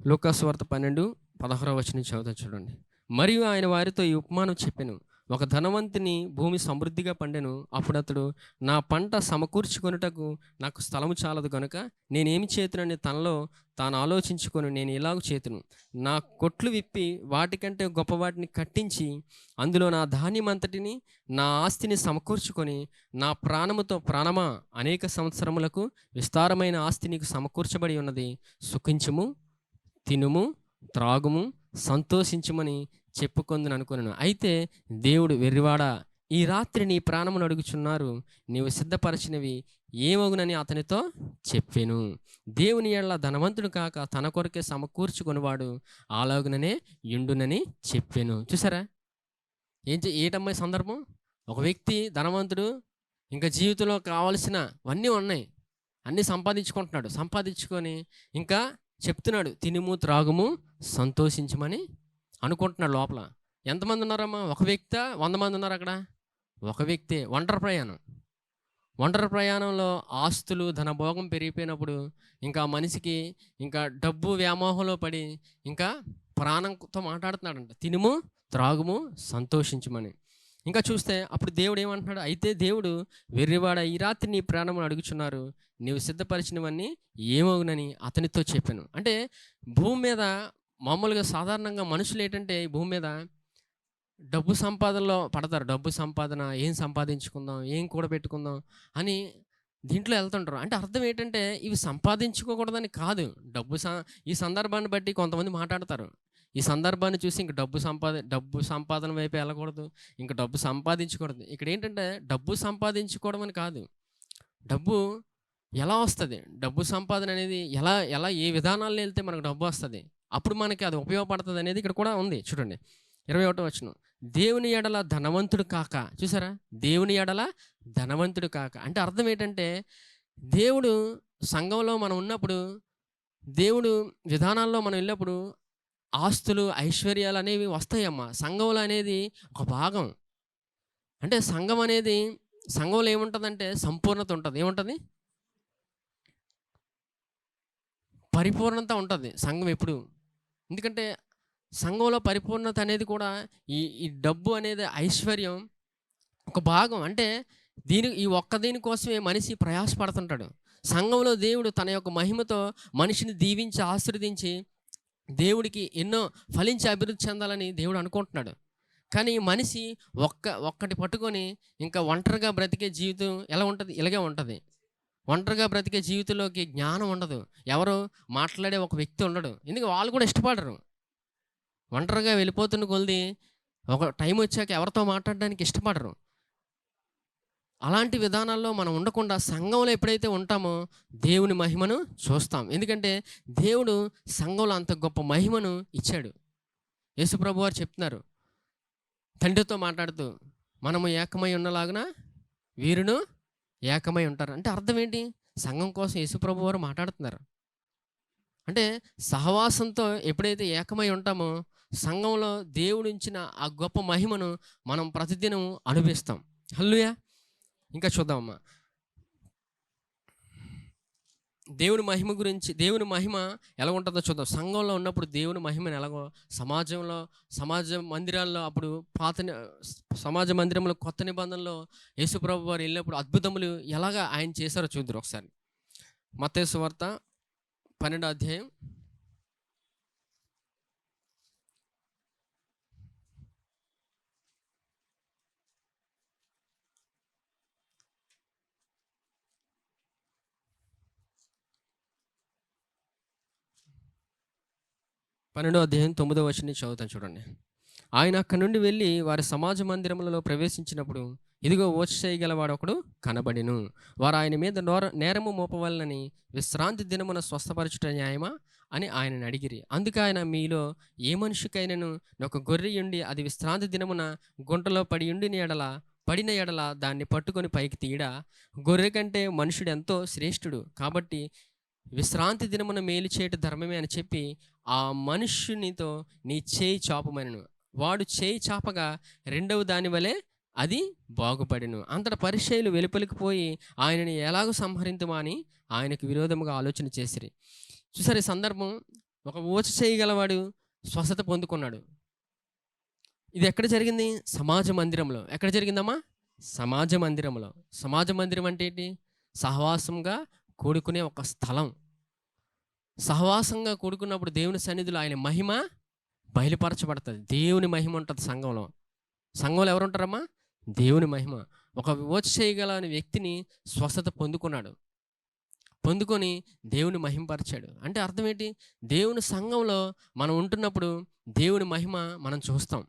లూకా సువార్త 12:16వ వచనం చదువుతా చూడండి. మరియు ఆయన వారితో ఈ ఉపమానం చెప్పెను. ఒక ధనవంతుని భూమి సమృద్ధిగా పండెను. అప్పుడు అతడు, నా పంట సమకూర్చుకొనుటకు నాకు స్థలము చాలదు కనుక నేనేమి చేతునని తనలో తాను ఆలోచించుకొని, నేను ఇలాగ చేతును, నా కొట్లు విప్పి వాటికంటే గొప్ప వాటిని కట్టించి అందులో నా ధాన్యమంతటిని, నా ఆస్తిని సమకూర్చుకొని, నా ప్రాణముతో ప్రాణమా, అనేక సంవత్సరములకు విస్తారమైన ఆస్తి నీకు సమకూర్చబడి ఉన్నది, సుఖించుము, తినుము, త్రాగుము, సంతోషించుమని చెప్పుకొందును అనుకున్నాను. అయితే దేవుడు, వెర్రివాడా, ఈ రాత్రి నీ ప్రాణమును అడుగుచున్నారు, నీవు సిద్ధపరచినవి ఏమగునని అతనితో చెప్పెను. దేవుని యెడల ధనవంతుడు కాక తన కొరకే సమకూర్చుకొనివాడు అలాగుననే యుండునని చెప్పెను. చూసారా ఏటమ్మాయి సందర్భం? ఒక వ్యక్తి ధనవంతుడు, ఇంకా జీవితంలో కావాల్సినవన్నీ ఉన్నాయి, అన్నీ సంపాదించుకుంటున్నాడు. సంపాదించుకొని ఇంకా చెప్తున్నాడు, తినుము, త్రాగుము, సంతోషించమని అనుకుంటున్నాడు లోపల. ఎంతమంది ఉన్నారమ్మా? ఒక వ్యక్తి, 100 మంది ఉన్నారు అక్కడ? ఒక వ్యక్తే. ఒంటరి ప్రయాణంలో ఆస్తులు, ధనభోగం పెరిగిపోయినప్పుడు ఇంకా మనిషికి ఇంకా డబ్బు వ్యామోహంలో పడి ఇంకా ప్రాణంతో మాట్లాడుతున్నాడంట, తినుము, త్రాగుము, సంతోషించమని. ఇంకా చూస్తే అప్పుడు దేవుడు ఏమంటున్నాడు? అయితే దేవుడు, వెర్రివాడ, ఈ రాత్రి నీ ప్రాణమును అడుగుచున్నారు, నీవు సిద్ధపరిచినవన్నీ ఏమవునని అతనితో చెప్పాను. అంటే భూమి మీద మామూలుగా సాధారణంగా మనుషులు ఏంటంటే ఈ భూమి మీద డబ్బు సంపాదనలో పడతారు. డబ్బు సంపాదన, ఏం సంపాదించుకుందాం, ఏం కూడబెట్టుకుందాం అని దీంట్లో వెళ్తుంటారు. అంటే అర్థం ఏంటంటే ఇవి సంపాదించుకోకూడదని కాదు. ఈ సందర్భాన్ని బట్టి కొంతమంది మాట్లాడతారు. ఈ సందర్భాన్ని చూసి ఇంక డబ్బు సంపాదన వైపు వెళ్ళకూడదు, ఇంక డబ్బు సంపాదించకూడదు. ఇక్కడ ఏంటంటే డబ్బు సంపాదించుకోవడం అని కాదు, డబ్బు ఎలా వస్తుంది, డబ్బు సంపాదన అనేది ఎలా ఏ విధానాల్లో వెళ్తే మనకు డబ్బు వస్తుంది, అప్పుడు మనకి అది ఉపయోగపడుతుంది అనేది ఇక్కడ కూడా ఉంది. చూడండి 21వ వచనం. దేవుని ఎడల ధనవంతుడు కాక. చూసారా? దేవుని ఎడల ధనవంతుడు కాక అంటే అర్థం ఏంటంటే దేవుడు సంఘంలో మనం ఉన్నప్పుడు, దేవుడు విధానాల్లో మనం వెళ్ళినప్పుడు ఆస్తులు, ఐశ్వర్యాలు అనేవి వస్తాయమ్మా. సంఘంలో అనేది ఒక భాగం. అంటే సంఘంలో ఏముంటుందంటే సంపూర్ణత ఉంటుంది. ఏముంటుంది? పరిపూర్ణత ఉంటుంది సంఘం ఎప్పుడు. ఎందుకంటే సంఘంలో పరిపూర్ణత అనేది కూడా ఈ డబ్బు అనేది, ఐశ్వర్యం ఒక భాగం. అంటే ఈ ఒక్క దీనికోసమే మనిషి ప్రయాసపడుతుంటాడు. సంఘంలో దేవుడు తన యొక్క మహిమతో మనిషిని దీవించి ఆశీర్వదించి దేవుడికి ఎన్నో ఫలించి అభివృద్ధి చెందాలని దేవుడు అనుకుంటున్నాడు. కానీ మనిషి ఒక్కటి పట్టుకొని ఇంకా ఒంటరిగా బ్రతికే జీవితం ఎలా ఉంటుంది? ఇలాగే ఉంటుంది. ఒంటరిగా బ్రతికే జీవితంలోకి జ్ఞానం ఉండదు, ఎవరు మాట్లాడే ఒక వ్యక్తి ఉండడు. ఎందుకంటే వాళ్ళు కూడా ఇష్టపడరు. ఒంటరిగా వెళ్ళిపోతున్న కొలది ఒక టైం వచ్చాక ఎవరితో మాట్లాడడానికి ఇష్టపడరు. అలాంటి విధానాల్లో మనం ఉండకుండా సంఘంలో ఎప్పుడైతే ఉంటామో దేవుని మహిమను చూస్తాం. ఎందుకంటే దేవుడు సంఘంలో అంత గొప్ప మహిమను ఇచ్చాడు. యేసుప్రభు వారు చెప్తున్నారు తండ్రితో మాట్లాడుతూ, మనము ఏకమై ఉన్నలాగున వీరును ఏకమై ఉంటారు. అంటే అర్థం ఏంటి? సంఘం కోసం యేసుప్రభు వారు మాట్లాడుతున్నారు. అంటే సహవాసంతో ఎప్పుడైతే ఏకమై ఉంటామో సంఘంలో దేవుడు ఇచ్చిన ఆ గొప్ప మహిమను మనం ప్రతిదినం అనుభవిస్తాం. హల్లెలూయా. ఇంకా చూద్దామమ్మా. దేవుని మహిమ గురించి, దేవుని మహిమ ఎలా ఉంటుందో చూద్దాం. సంఘంలో ఉన్నప్పుడు దేవుని మహిమను ఎలాగో, సమాజంలో, సమాజ మందిరాల్లో అప్పుడు సమాజ మందిరంలో కొత్త నిబంధనలో యేసుప్రభు వారు వెళ్ళినప్పుడు అద్భుతములు ఎలాగా ఆయన చేశారో చూద్దరు ఒకసారి. మత్తయి సువార్త 12వ అధ్యాయం 9వ వచనం చదువుతాను చూడండి. ఆయన అక్కడి నుండి వెళ్ళి వారి సమాజ మందిరములలో ప్రవేశించినప్పుడు, ఇదిగో ఊచ చేయగలవాడు ఒకడు కనబడెను. వారు ఆయన మీద నేరము మోపవలనని, విశ్రాంతి దినమున స్వస్థపరచుట న్యాయమా అని ఆయనను అడిగిరి. అందుకు ఆయన, మీలో ఏ మనిషికైనను ఒక గొర్రె ఉండి అది విశ్రాంతి దినమున గుంటలో పడిన ఎడల దాన్ని పట్టుకొని పైకి తీయడా? గొర్రె కంటే మనుషుడు ఎంతో శ్రేష్ఠుడు. కాబట్టి విశ్రాంతి దినమున మేలు చేయట ధర్మమే అని చెప్పి ఆ మనుష్యునితో, నీ చేయి చాపమనెను. వాడు చేయి చాపగా రెండవ దాని వలె అది బాగుపడెను. అంతటా పరిసయ్యులు వెలుపలికి పోయి ఆయనని ఎలాగో సంహరింతుమా అని ఆయనకు విరోధముగా ఆలోచన చేసిరి. చూసారు, ఈ సందర్భం ఒక ఊచ చేయగలవాడు స్వస్థత పొందుకున్నాడు. ఇది ఎక్కడ జరిగింది? సమాజ మందిరంలో. ఎక్కడ జరిగిందమ్మా? సమాజ మందిరంలో. సమాజ మందిరం అంటే ఏంటి? సహవాసంగా కూడుకునే ఒక స్థలం. సహవాసంగా కూడుకున్నప్పుడు దేవుని సన్నిధిలో ఆయన మహిమ బయలుపరచబడుతుంది. దేవుని మహిమ ఉంటుంది సంఘంలో. సంఘంలో ఎవరు ఉంటారమ్మా? దేవుని మహిమ. ఒక ఊచ చేయగల వ్యక్తిని స్వస్థత పొందుకొని దేవుని మహిమపరిచాడు. అంటే అర్థం ఏంటి? దేవుని సంఘంలో మనం ఉంటున్నప్పుడు దేవుని మహిమ మనం చూస్తాం.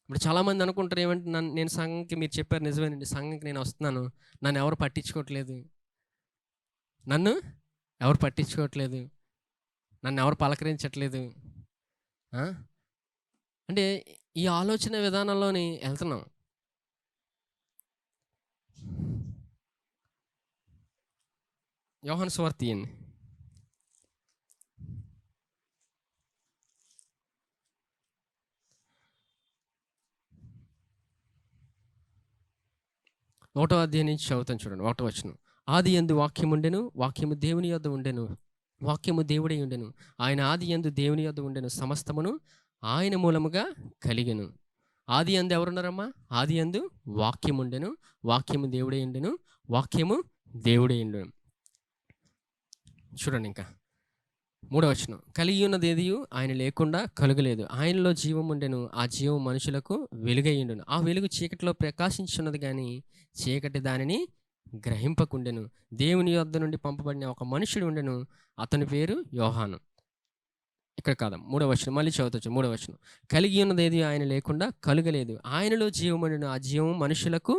ఇప్పుడు చాలామంది అనుకుంటారు ఏమంటే, నేను సంఘంకి, మీరు చెప్పారు నిజమేనండి, సంఘంకి నేను వస్తున్నాను, నన్ను ఎవరు పట్టించుకోవట్లేదు, నన్ను ఎవరు పలకరించట్లేదు అంటే ఈ ఆలోచన విధానంలోని వెళ్తున్నాం. యోహాను సువార్త తీయండి. ఒకటో అధ్యాయం నుంచి చదువుతాను చూడండి. 1వ వచనం. ఆది యందు వాక్యం ఉండెను, వాక్యము దేవుని యొద్ద ఉండెను, వాక్యము దేవుడై ఉండెను. ఆయన ఆది యందు దేవుని యొద్ద ఉండెను, సమస్తమును ఆయన మూలముగా కలిగెను. ఆది యందు ఎవరున్నారమ్మా? ఆది యందు వాక్యం ఉండెను, వాక్యము దేవుడై ఉండెను, వాక్యము దేవుడై ఉండెను. చూడండి ఇంకా 3వ వచనం. కలిగి ఉన్నది ఏదియు ఆయన లేకుండా కలుగలేదు. ఆయనలో జీవం ఉండెను, ఆ జీవం మనుషులకు వెలుగై ఉండెను. ఆ వెలుగు చీకటిలో ప్రకాశించున్నది కానీ చీకటి దానిని గ్రహింపకుండెను. దేవుని యొద్ద నుండి పంపబడిన ఒక మనుషుడు ఉండెను, అతని పేరు యోహాను. ఇక్కడ కాదు, 3వ వచనం మళ్ళీ చదువుతాను. 3వ వచనం. కలిగి ఉన్నది ఏది ఆయన లేకుండా కలుగలేదు. ఆయనలో జీవం ఉండెను, ఆ జీవం మనుషులకు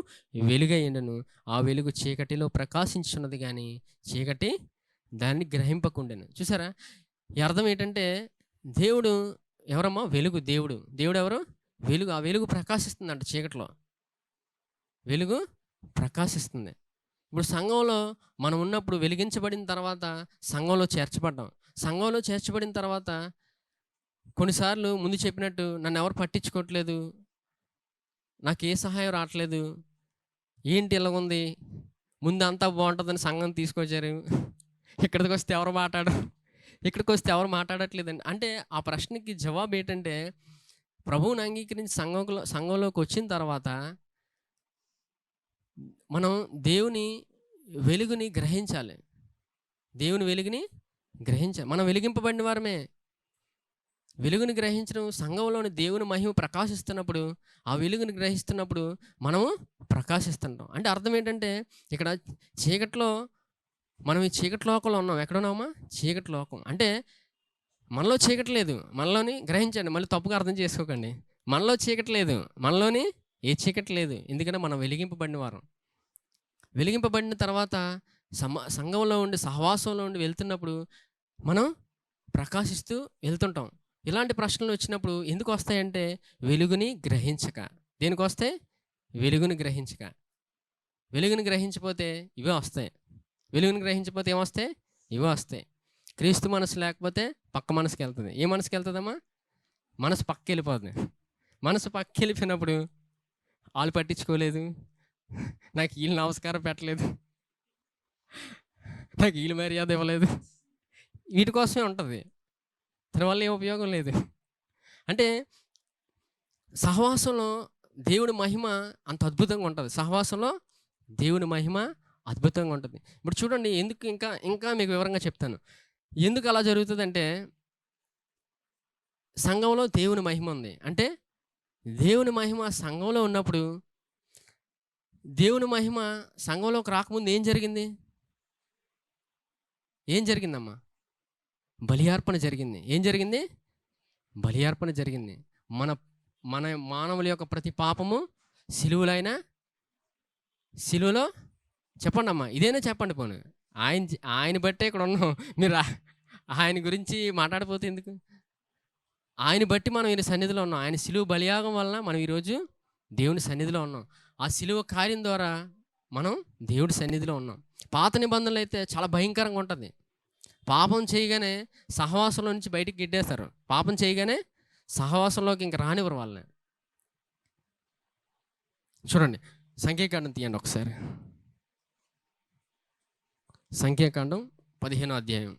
వెలుగై ఉండెను. ఆ వెలుగు చీకటిలో ప్రకాశించున్నది కానీ చీకటి దాన్ని గ్రహింపకుండెను. చూసారా, ఈ అర్థం ఏంటంటే, దేవుడు ఎవరమ్మా? వెలుగు. దేవుడు ఎవరు? వెలుగు. ఆ వెలుగు ప్రకాశిస్తుందంట చీకటిలో. వెలుగు ప్రకాశిస్తుంది. ఇప్పుడు సంఘంలో మనం ఉన్నప్పుడు వెలిగించబడిన తర్వాత సంఘంలో చేర్చబడ్డాం. సంఘంలో చేర్చబడిన తర్వాత కొన్నిసార్లు ముందు చెప్పినట్టు నన్ను ఎవరు పట్టించుకోవట్లేదు, నాకు ఏ సహాయం రావట్లేదు, ఏంటి ఇలాగుంది, ముందు అంతా బాగుంటుందని సంఘం తీసుకొచ్చారు, ఇక్కడికి వస్తే ఎవరు మాట్లాడట్లేదండి. అంటే ఆ ప్రశ్నకి జవాబు ఏంటంటే, ప్రభువుని అంగీకరించి సంఘంలోకి వచ్చిన తర్వాత మనం దేవుని వెలుగుని గ్రహించాలి. మనం వెలిగింపబడిన వారమే. వెలుగుని గ్రహించడం, సంఘంలోని దేవుని మహిమ ప్రకాశిస్తున్నప్పుడు, ఆ వెలుగుని గ్రహిస్తున్నప్పుడు మనము ప్రకాశిస్తుంటాం. అంటే అర్థం ఏంటంటే, ఇక్కడ చీకట్లో, మనం ఈ చీకటి లోకంలో ఉన్నాం. ఎక్కడున్నామా? చీకటి లోకం. అంటే మనలో చీకటి లేదు. మనలోని గ్రహించండి, మళ్ళీ తప్పుగా అర్థం చేసుకోకండి. మనలో చీకటి లేదు, మనలోని ఏ చీకటి లేదు. ఎందుకంటే మనం వెలిగింపబడిన తర్వాత సంఘంలో ఉండి, సహవాసంలో ఉండి వెళ్తున్నప్పుడు మనం ప్రకాశిస్తూ వెళ్తుంటాం. ఇలాంటి ప్రశ్నలు వచ్చినప్పుడు ఎందుకు వస్తాయంటే, వెలుగుని గ్రహించక. దేనికి వస్తాయి? వెలుగుని గ్రహించక. వెలుగుని గ్రహించకపోతే ఇవే వస్తాయి. వెలుగుని గ్రహించకపోతే ఏమొస్తాయి? ఇవే వస్తాయి. క్రీస్తు మనసు లేకపోతే పక్క మనసుకి వెళ్తుంది. ఏ మనసుకి వెళ్తుందమ్మా? మనసు పక్కకి వెళ్ళిపోతుంది. మనసు పక్కకి వెళ్ళిపోయినప్పుడు వాళ్ళు పట్టించుకోలేదు, నాకు వీళ్ళు నమస్కారం పెట్టలేదు, నాకు వీళ్ళు మర్యాద ఇవ్వలేదు, వీటి కోసమే ఉంటుంది. దానివల్ల ఏం ఉపయోగం లేదు. అంటే సహవాసంలో దేవుని మహిమ అంత అద్భుతంగా ఉంటుంది. సహవాసంలో దేవుని మహిమ అద్భుతంగా ఉంటుంది. ఇప్పుడు చూడండి, ఎందుకు ఇంకా ఇంకా మీకు వివరంగా చెప్తాను. ఎందుకు అలా జరుగుతుందంటే, సంఘంలో దేవుని మహిమ ఉంది. అంటే దేవుని మహిమ సంఘంలో ఉన్నప్పుడు, దేవుని మహిమ సంఘంలోకి రాకముందు ఏం జరిగింది? ఏం జరిగిందమ్మా? బలి అర్పణ జరిగింది. ఏం జరిగింది? బలి అర్పణ జరిగింది. మన మన మానవుల యొక్క ప్రతి పాపము సిలువలో చెప్పండమ్మా, ఇదేనా చెప్పండి పోను. ఆయన బట్టే ఇక్కడ ఉన్నాం. మీరు ఆయన గురించి మాట్లాడిపోతే ఎందుకు? ఆయన బట్టి మనం ఈయన సన్నిధిలో ఉన్నాం. ఆయన సిలువ బలియాగం వలన మనం ఈరోజు దేవుని సన్నిధిలో ఉన్నాం. ఆ సిలువ కార్యం ద్వారా మనం దేవుడి సన్నిధిలో ఉన్నాం. పాత నిబంధనలు అయితే చాలా భయంకరంగా ఉంటుంది. పాపం చేయగానే సహవాసంలో నుంచి బయటికి గిడ్డేస్తారు. పాపం చేయగానే సహవాసంలోకి ఇంక రానివ్వరు వాళ్ళని. చూడండి, సంఖ్యాకాండం తీయండి ఒకసారి. సంఖ్యాకాండం 15వ అధ్యాయం.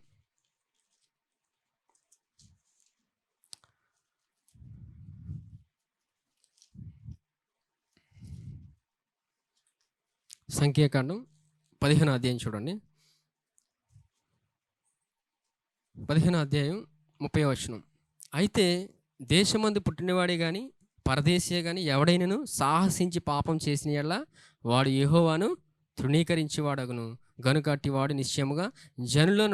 సంఖ్యాకాండం 15వ అధ్యాయం చూడండి. 15వ అధ్యాయం 30వ వచనం. అయితే దేశమందు పుట్టినవాడే కానీ పరదేశీయే కానీ ఎవడైనను సాహసించి పాపం చేసిన యెడల వాడు యెహోవాను తృణీకరించేవాడగును. గనుక అట్టివాడు నిశ్చయముగా జనులలో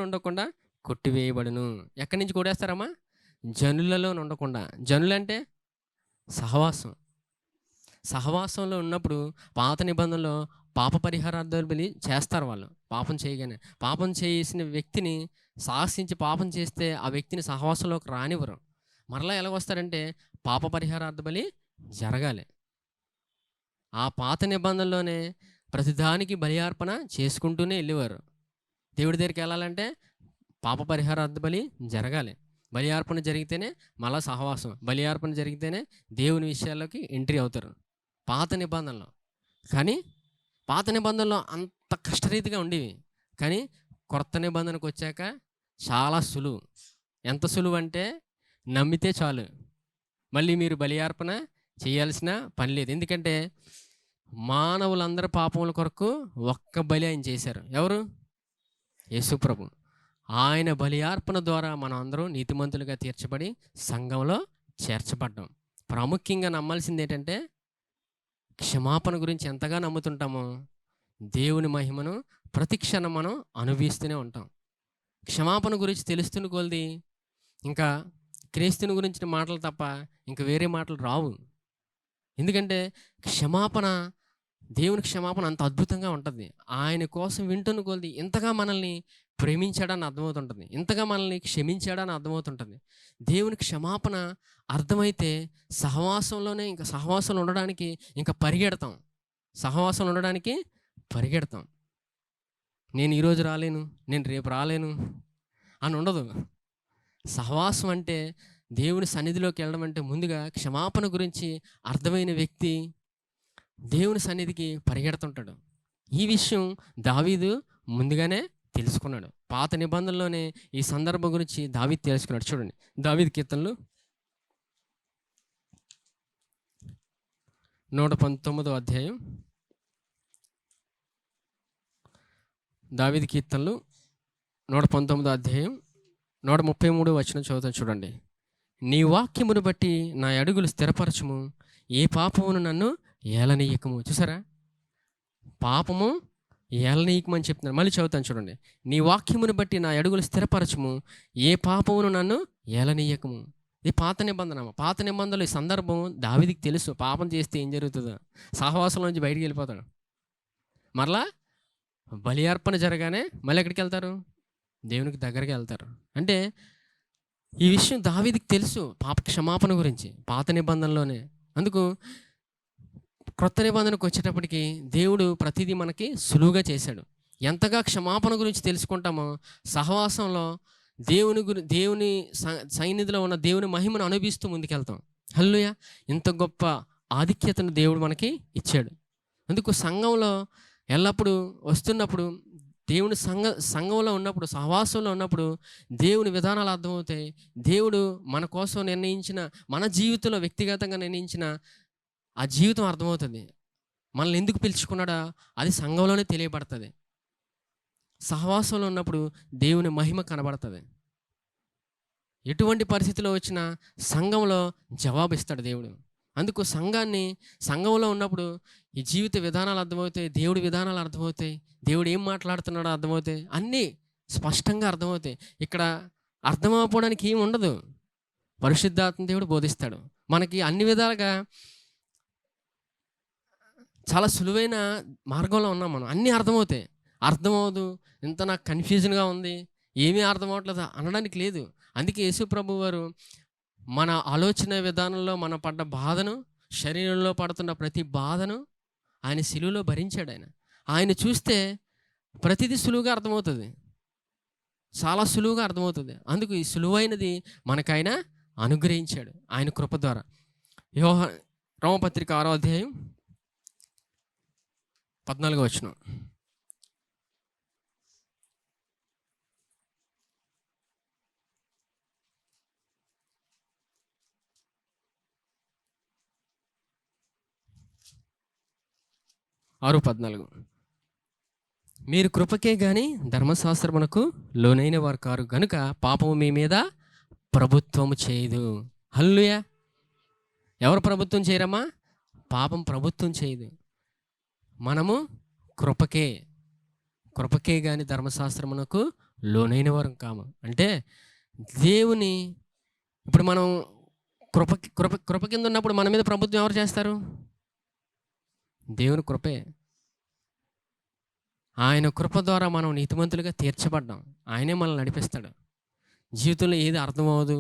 నుండకుండా కొట్టివేయబడును. ఎక్కడి నుంచి కొట్టేస్తారమ్మా? జనులలో నుండకుండా. జనులంటే సహవాసంలో ఉన్నప్పుడు పాత నిబంధనలో పాప పరిహారార్థాలు బలి చేస్తారు వాళ్ళు. పాపం చేయగానే, పాపం చేసిన వ్యక్తిని సాహసించి పాపం చేస్తే ఆ వ్యక్తిని సహవాసంలోకి రానివ్వరు. మరలా ఎలాగొస్తారంటే పాప పరిహారార్థ బలి జరగాలి. ఆ పాత నిబంధనలోనే ప్రతిదానికి బలి అర్పణ చేసుకుంటూనే వెళ్ళేవారు. దేవుడి దగ్గరికి వెళ్ళాలంటే పాప పరిహారార్థ బలి జరగాలి. బలి అర్పణ జరిగితేనే మళ్ళా సహవాసం, బలి అర్పణ జరిగితేనే దేవుని విషయాల్లోకి ఎంట్రీ అవుతారు పాత నిబంధనలో. కానీ పాత నిబంధనలో అంత కష్టరీతిగా ఉండేవి. కానీ కొత్త నిబంధనకు వచ్చాక చాలా సులువు. ఎంత సులువు అంటే నమ్మితే చాలు, మళ్ళీ మీరు బలి అర్పణ చేయాల్సిన పని లేదు. ఎందుకంటే మానవులందరి పాపముల కొరకు ఒక్క బలి ఆయన చేశారు. ఎవరు? యేసుప్రభు. ఆయన బలి అర్పణ ద్వారా మనం అందరం నీతిమంతులుగా తీర్చబడి సంఘంలో చేర్చబడ్డాం. ప్రాముఖ్యంగా నమ్మాల్సింది ఏంటంటే, క్షమాపణ గురించి ఎంతగా నమ్ముతుంటామో దేవుని మహిమను ప్రతి క్షణం మనం అనుభవిస్తూనే ఉంటాం. క్షమాపణ గురించి తెలుస్తున్న కొలది ఇంకా క్రీస్తుని గురించిన మాటలు తప్ప ఇంకా వేరే మాటలు రావు. ఎందుకంటే దేవుని క్షమాపణ అంత అద్భుతంగా ఉంటుంది. ఆయన కోసం వింటున్న కొలది ఇంతగా మనల్ని ప్రేమించాడని అర్థమవుతుంటుంది, ఇంతగా మనల్ని క్షమించాడని అర్థమవుతుంటుంది. దేవుని క్షమాపణ అర్థమైతే సహవాసంలో ఉండడానికి ఇంకా పరిగెడతాం. నేను ఈరోజు రాలేను, నేను రేపు రాలేను అని ఉండదు. సహవాసం అంటే దేవుని సన్నిధిలోకి వెళ్ళడం అంటే ముందుగా క్షమాపణ గురించి అర్థమైన వ్యక్తి దేవుని సన్నిధికి పరిగెడుతుంటాడు. ఈ విషయం దావీదు ముందుగానే తెలుసుకున్నాడు. పాత నిబంధనలోనే ఈ సందర్భం గురించి దావీదు తెలుసుకున్నాడు. చూడండి, దావీదు కీర్తనలు 119వ అధ్యాయం. దావీదు కీర్తనలు 119వ అధ్యాయం 133వ వచనం చదువుతాను చూడండి. నీ వాక్యమును బట్టి నా అడుగులు స్థిరపరచుము, ఏ పాపమును నన్ను ఏలనీయకము. చూసారా, పాపము ఏలనీయకమని చెప్తున్నాను. మళ్ళీ చదువుతాను చూడండి. నీ వాక్యమును బట్టి నా అడుగులు స్థిరపరచుము, ఏ పాపమును నన్ను ఏలనీయకము. ఇది పాత నిబంధన. పాత నిబంధనలు ఈ సందర్భం దావీదుకి తెలుసు. పాపం చేస్తే ఏం జరుగుతుందో, సహవాసంలో నుంచి బయటికి వెళ్ళిపోతాడు. మరలా బలి అర్పణ జరగానే మళ్ళీ ఎక్కడికి వెళ్తారు? దేవునికి దగ్గరికి వెళ్తారు. అంటే ఈ విషయం దావీదుకి తెలుసు, పాప క్షమాపణ గురించి పాత నిబంధనలోనే. అందుకు క్రొత్త నిబంధనకు వచ్చేటప్పటికి దేవుడు ప్రతిదీ మనకి సులువుగా చేశాడు. ఎంతగా క్షమాపణ గురించి తెలుసుకుంటామో సహవాసంలో దేవుని సన్నిధిలో ఉన్న దేవుని మహిమను అనుభవిస్తూ ముందుకెళ్తాం. హల్లెలూయా! ఇంత గొప్ప ఆధిక్యతను దేవుడు మనకి ఇచ్చాడు. అందుకు సంఘంలో ఎల్లప్పుడూ వస్తున్నప్పుడు దేవుని సంఘంలో ఉన్నప్పుడు, సహవాసంలో ఉన్నప్పుడు దేవుని విధానాలు అర్థమవుతాయి. దేవుడు మన కోసం నిర్ణయించిన, మన జీవితంలో వ్యక్తిగతంగా నిర్ణయించిన ఆ జీవితం అర్థమవుతుంది. మనల్ని ఎందుకు పిలుచుకున్నాడో అది సంఘంలోనే తెలియబడతది. సహవాసంలో ఉన్నప్పుడు దేవుని మహిమ కనబడతది. ఎటువంటి పరిస్థితిలో వచ్చినా సంఘంలో జవాబిస్తాడు దేవుడు. అందుకు సంఘంలో ఉన్నప్పుడు ఈ జీవిత విధానాలు అర్థమవుతాయి, దేవుడి విధానాలు అర్థమవుతాయి, దేవుడు ఏం మాట్లాడుతున్నాడో అర్థమవుతాయి, అన్నీ స్పష్టంగా అర్థమవుతాయి. ఇక్కడ అర్థమైపోవడానికి ఏమి ఉండదు. పరిశుద్ధాత్మ దేవుడు బోధిస్తాడు. మనకి అన్ని విధాలుగా చాలా సులువైన మార్గంలో ఉన్నాం మనం. అన్నీ అర్థమవుతాయి. అర్థమవదు, ఇంత నాకు కన్ఫ్యూజన్గా ఉంది, ఏమీ అర్థం అవ్వట్లేదు అనడానికి లేదు. అందుకే యేసు ప్రభువు వారు మన ఆలోచన విధానంలో మన పడ్డ బాధను, శరీరంలో పడుతున్న ప్రతి బాధను ఆయన శిలువలో భరించాడు. ఆయన చూస్తే ప్రతిదీ సులువుగా అర్థమవుతుంది, చాలా సులువుగా అర్థమవుతుంది. అందుకు ఈ సులువైనది మనకైనా అనుగ్రహించాడు ఆయన కృప ద్వారా. రోమపత్రిక 6వ అధ్యాయం 14వ వచనం. ఆరు 14. మీరు కృపకే గాని ధర్మశాస్త్రమునకు లోనైన వారు కారు గనుక పాపము మీ మీద ప్రభుత్వము చేయదు. హల్లెలూయా. ఎవరు ప్రభుత్వం చేయరమ్మా? పాపం ప్రభుత్వం చేయదు. మనము కృపకే గాని ధర్మశాస్త్రమునకు లోనైన వారు కాము. అంటే దేవుని, ఇప్పుడు మనం కృప కింద ఉన్నప్పుడు మన మీద ప్రభుత్వం ఎవరు చేస్తారు? దేవుని కృపే. ఆయన కృప ద్వారా మనం నీతిమంతులుగా తీర్చబడ్డాం. ఆయనే మనల్ని నడిపిస్తాడు. జీవితంలో ఏది అర్థమవదు,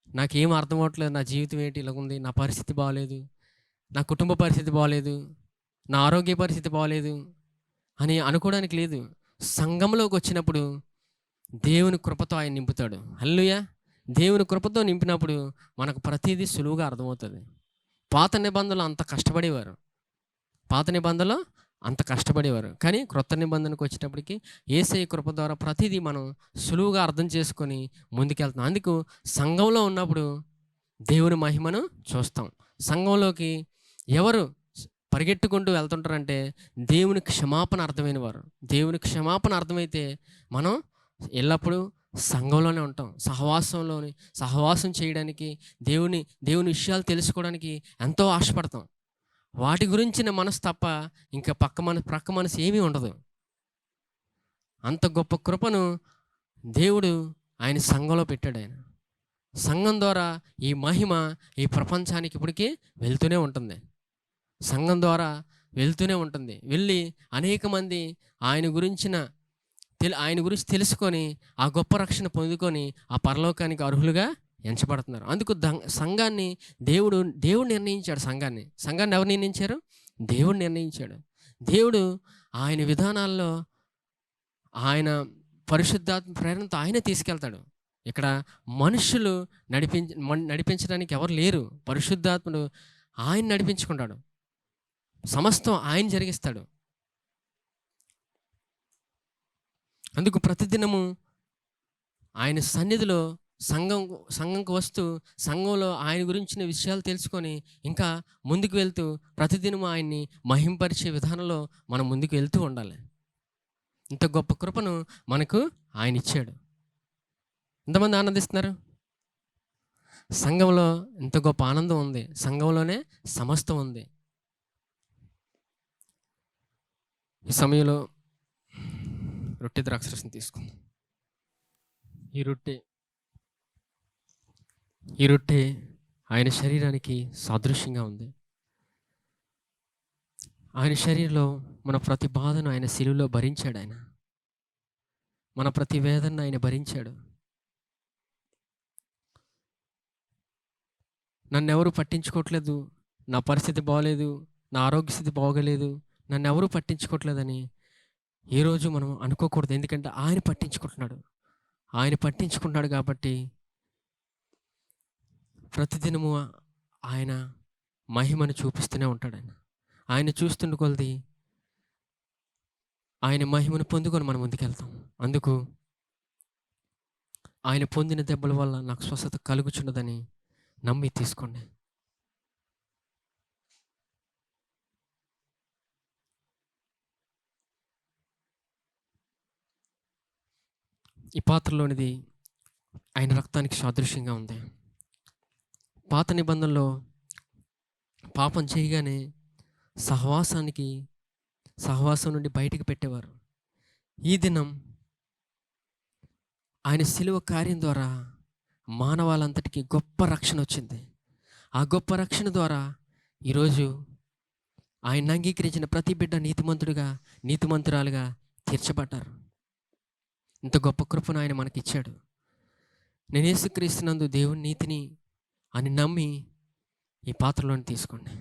నాకేం అర్థం అవ్వట్లేదు, నా జీవితం ఏంటి ఇలా ఉంది, నా పరిస్థితి బాగోలేదు, నా కుటుంబ పరిస్థితి బాగోలేదు, నా ఆరోగ్య పరిస్థితి బాగోలేదు అని అనుకోవడానికి లేదు. సంఘంలోకి వచ్చినప్పుడు దేవుని కృపతో ఆయన నింపుతాడు. హల్లెలూయా. దేవుని కృపతో నింపినప్పుడు మనకు ప్రతిదీ సులువుగా అర్థమవుతుంది. పాత నిబంధనలు అంత కష్టపడేవారు, కానీ క్రొత్త నిబంధనకు వచ్చేటప్పటికి యేసయ్య కృప ద్వారా ప్రతిదీ మనం సులువుగా అర్థం చేసుకొని ముందుకెళ్తాం. అందుకు సంఘంలో ఉన్నప్పుడు దేవుని మహిమను చూస్తాం. సంఘంలోకి ఎవరు పరిగెట్టుకుంటూ వెళ్తుంటారంటే దేవుని క్షమాపణ అర్థమైన వారు. దేవుని క్షమాపణ అర్థమైతే మనం ఎల్లప్పుడూ సంఘంలోనే ఉంటాం. సహవాసం చేయడానికి, దేవుని విషయాలు తెలుసుకోవడానికి ఎంతో ఆశపడతాం. వాటి గురించిన మనసు తప్ప ఇంకా ప్రక్క మనసు ఏమీ ఉండదు. అంత గొప్ప కృపను దేవుడు ఆయన సంఘంలో పెట్టాడు. సంఘం ద్వారా ఈ మహిమ ఈ ప్రపంచానికి ఇప్పటికీ వెళ్తూనే ఉంటుంది. సంఘం ద్వారా వెళ్తూనే ఉంటుంది. వెళ్ళి అనేక మంది ఆయన గురించి తెలుసుకొని ఆ గొప్ప రక్షణ పొందుకొని ఆ పరలోకానికి అర్హులుగా ఎంచబడుతున్నారు. అందుకు సంఘాన్ని దేవుడు నిర్ణయించాడు. సంఘాన్ని ఎవరు నిర్ణయించారు? దేవుడు నిర్ణయించాడు. దేవుడు ఆయన విధానాల్లో ఆయన పరిశుద్ధాత్మ ప్రేరణతో ఆయనే తీసుకెళ్తాడు. ఇక్కడ మనుషులు నడిపించడానికి ఎవరు లేరు. పరిశుద్ధాత్ముడు ఆయన నడిపించుకుంటాడు. సమస్తం ఆయన జరిగిస్తాడు. అందుకు ప్రతిదినము ఆయన సన్నిధిలో సంఘంకు వస్తూ సంఘంలో ఆయన గురించిన విషయాలు తెలుసుకొని ఇంకా ముందుకు వెళ్తూ ప్రతిదినము ఆయన్ని మహింపరిచే విధానంలో మనం ముందుకు వెళ్తూ ఉండాలి. ఇంత గొప్ప కృపను మనకు ఆయన ఇచ్చాడు. ఎంతమంది ఆనందిస్తున్నారు? సంఘంలో ఇంత గొప్ప ఆనందం ఉంది. సంఘంలోనే సమస్తం ఉంది. ఈ సమయంలో రొట్టె ద్రాక్షరసం తీసుకుందాం. ఈ రొట్టె ఆయన శరీరానికి సాదృశ్యంగా ఉంది. ఆయన శరీరంలో మన ప్రతి బాధను ఆయన శిలువలో భరించాడు. మన ప్రతి వేదనను ఆయన భరించాడు. నన్ను ఎవరు పట్టించుకోవట్లేదు, నా పరిస్థితి బాగోలేదు, నా ఆరోగ్య స్థితి బాగోలేదు, నన్ను ఎవరు పట్టించుకోవట్లేదని ఏ రోజు మనం అనుకోకూడదు. ఎందుకంటే ఆయన పట్టించుకుంటున్నాడు కాబట్టి ప్రతిదినము ఆయన మహిమను చూపిస్తూనే ఉంటాడు. ఆయన చూస్తున్న కొలది ఆయన మహిమను పొందుకొని మనం ముందుకెళ్తాం. అందుకు ఆయన పొందిన దెబ్బల వల్ల నాకు స్వస్థత కలుగుచున్నదని నమ్మి తీసుకోండి. ఈ పాత్రలోనిది ఆయన రక్తానికి సాదృశ్యంగా ఉంది. పాత నిబంధనలో పాపం చేయగానే సహవాసం నుండి బయటికి పెట్టేవారు. ఈ దినం ఆయన శిలువ కార్యం ద్వారా మానవాళంతటికి గొప్ప రక్షణ వచ్చింది. ఆ గొప్ప రక్షణ ద్వారా ఈరోజు ఆయన అంగీకరించిన ప్రతి బిడ్డ నీతిమంతురాలుగా తీర్చబడ్డారు. ఇంత గొప్ప కృపను ఆయన మనకిచ్చాడు. నేను యేసుక్రీస్తునందు దేవుని నీతిని అని నమ్మి ఈ పాత్రలోని తీసుకోండి.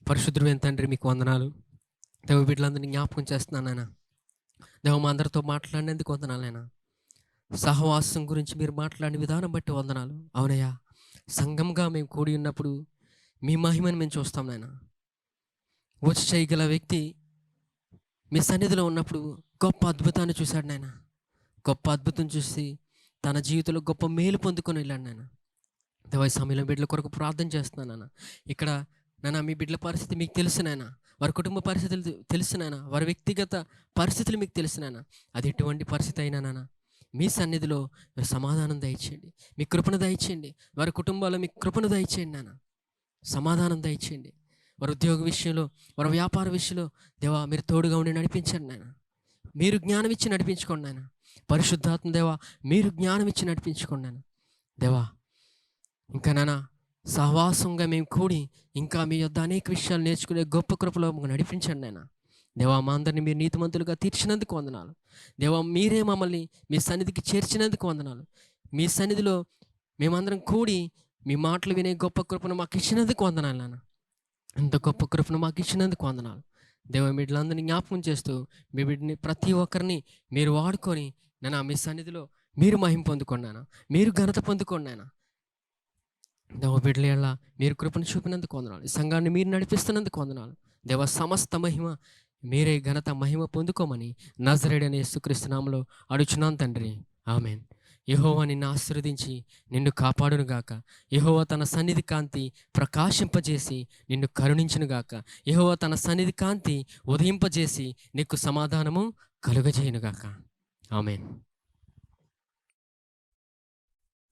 పరిశుద్ధుడైన తండ్రి, మీకు వందనాలు. దేవ బిడ్డలందరినీ జ్ఞాపకం చేస్తున్నాను నాయన. దేవ మా అందరితో మాట్లాడినందుకు వందనాలు నాయన. సహవాసం గురించి మీరు మాట్లాడిన విధానం బట్టి వందనాలు. అవునయ్యా, సంఘంగా మేము కూడి ఉన్నప్పుడు మీ మహిమను మేము చూస్తాం నాయన. వచ్చి చేయగల వ్యక్తి మీ సన్నిధిలో ఉన్నప్పుడు గొప్ప అద్భుతాన్ని చూశాడు నాయన. గొప్ప అద్భుతం చూసి తన జీవితంలో గొప్ప మేలు పొందుకొని వెళ్ళాడు నాయన. దేవ ఈ సమయంలో బిడ్డల కొరకు ప్రార్థన చేస్తున్నాను నాన్న. ఇక్కడ నాన్న మీ బిడ్డల పరిస్థితి మీకు తెలుసు నాయన. వారి కుటుంబ పరిస్థితులు తెలుసు నాయన. వారి వ్యక్తిగత పరిస్థితులు మీకు తెలుసు నాయన. అది ఎటువంటి పరిస్థితి అయినా నాన్న, మీ సన్నిధిలో మీరు సమాధానం దయచేయండి. మీ కృపను దయచేయండి. వారి కుటుంబాల్లో మీ కృపను దయచేయండి నాన్న. సమాధానం దయచేయండి. వారి ఉద్యోగ విషయంలో, వారి వ్యాపార విషయంలో దేవా మీరు తోడుగా ఉండి నడిపించండి నాయన. మీరు జ్ఞానం ఇచ్చి నడిపించుకోండి నాయన. పరిశుద్ధాత్మ దేవా మీరు జ్ఞానం ఇచ్చి నడిపించుకోండి నాయన. దేవా ఇంకా నాన్న సహవాసంగా మేము కూడి ఇంకా మీ యొద్ద అనేక విషయాలు నేర్చుకునే గొప్ప కృపలో నడిపించండి నాయన. దేవా మా అందరినీ మీరు నీతిమంతులుగా తీర్చినందుకు వందనాలు. దేవా మీరే మమ్మల్ని మీ సన్నిధికి చేర్చినందుకు వందనాలు. మీ సన్నిధిలో మేమందరం కూడి మీ మాటలు వినే గొప్ప కృపను మాకు ఇచ్చినందుకు వందనాలు నాన్న. ఇంత గొప్ప కృపను మాకు ఇచ్చినందుకు వందనాలు. దేవ బిడ్డలందరినీ జ్ఞాపకం చేస్తూ మీ బిడ్డని ప్రతి ఒక్కరిని మీరు వాడుకొని నాన్న మీ సన్నిధిలో మీరు మహిమ పొందుకోండి నాన్న. మీరు ఘనత పొందుకోండి నాన్న. దేవ బిడ్డల యెడల మీరు కృపను చూపినందుకు వందనాలు. ఈ సంఘాన్ని మీరు నడిపిస్తున్నందుకు వందనాలు. దేవ సమస్త మహిమ మీరే ఘనత మహిమ పొందుకోమని నజరేయుడైన యేసుక్రీస్తు నామములో అడుగుచున్నాను తండ్రి. ఆమేన్. యెహోవా నిన్ను ఆశీర్వదించి నిన్ను కాపాడునుగాక. యెహోవా తన సన్నిధి కాంతి ప్రకాశింపజేసి నిన్ను కరుణించునుగాక. యెహోవా తన సన్నిధి కాంతి ఉదయింపజేసి నీకు సమాధానము కలుగజేయునుగాక. ఆమేన్.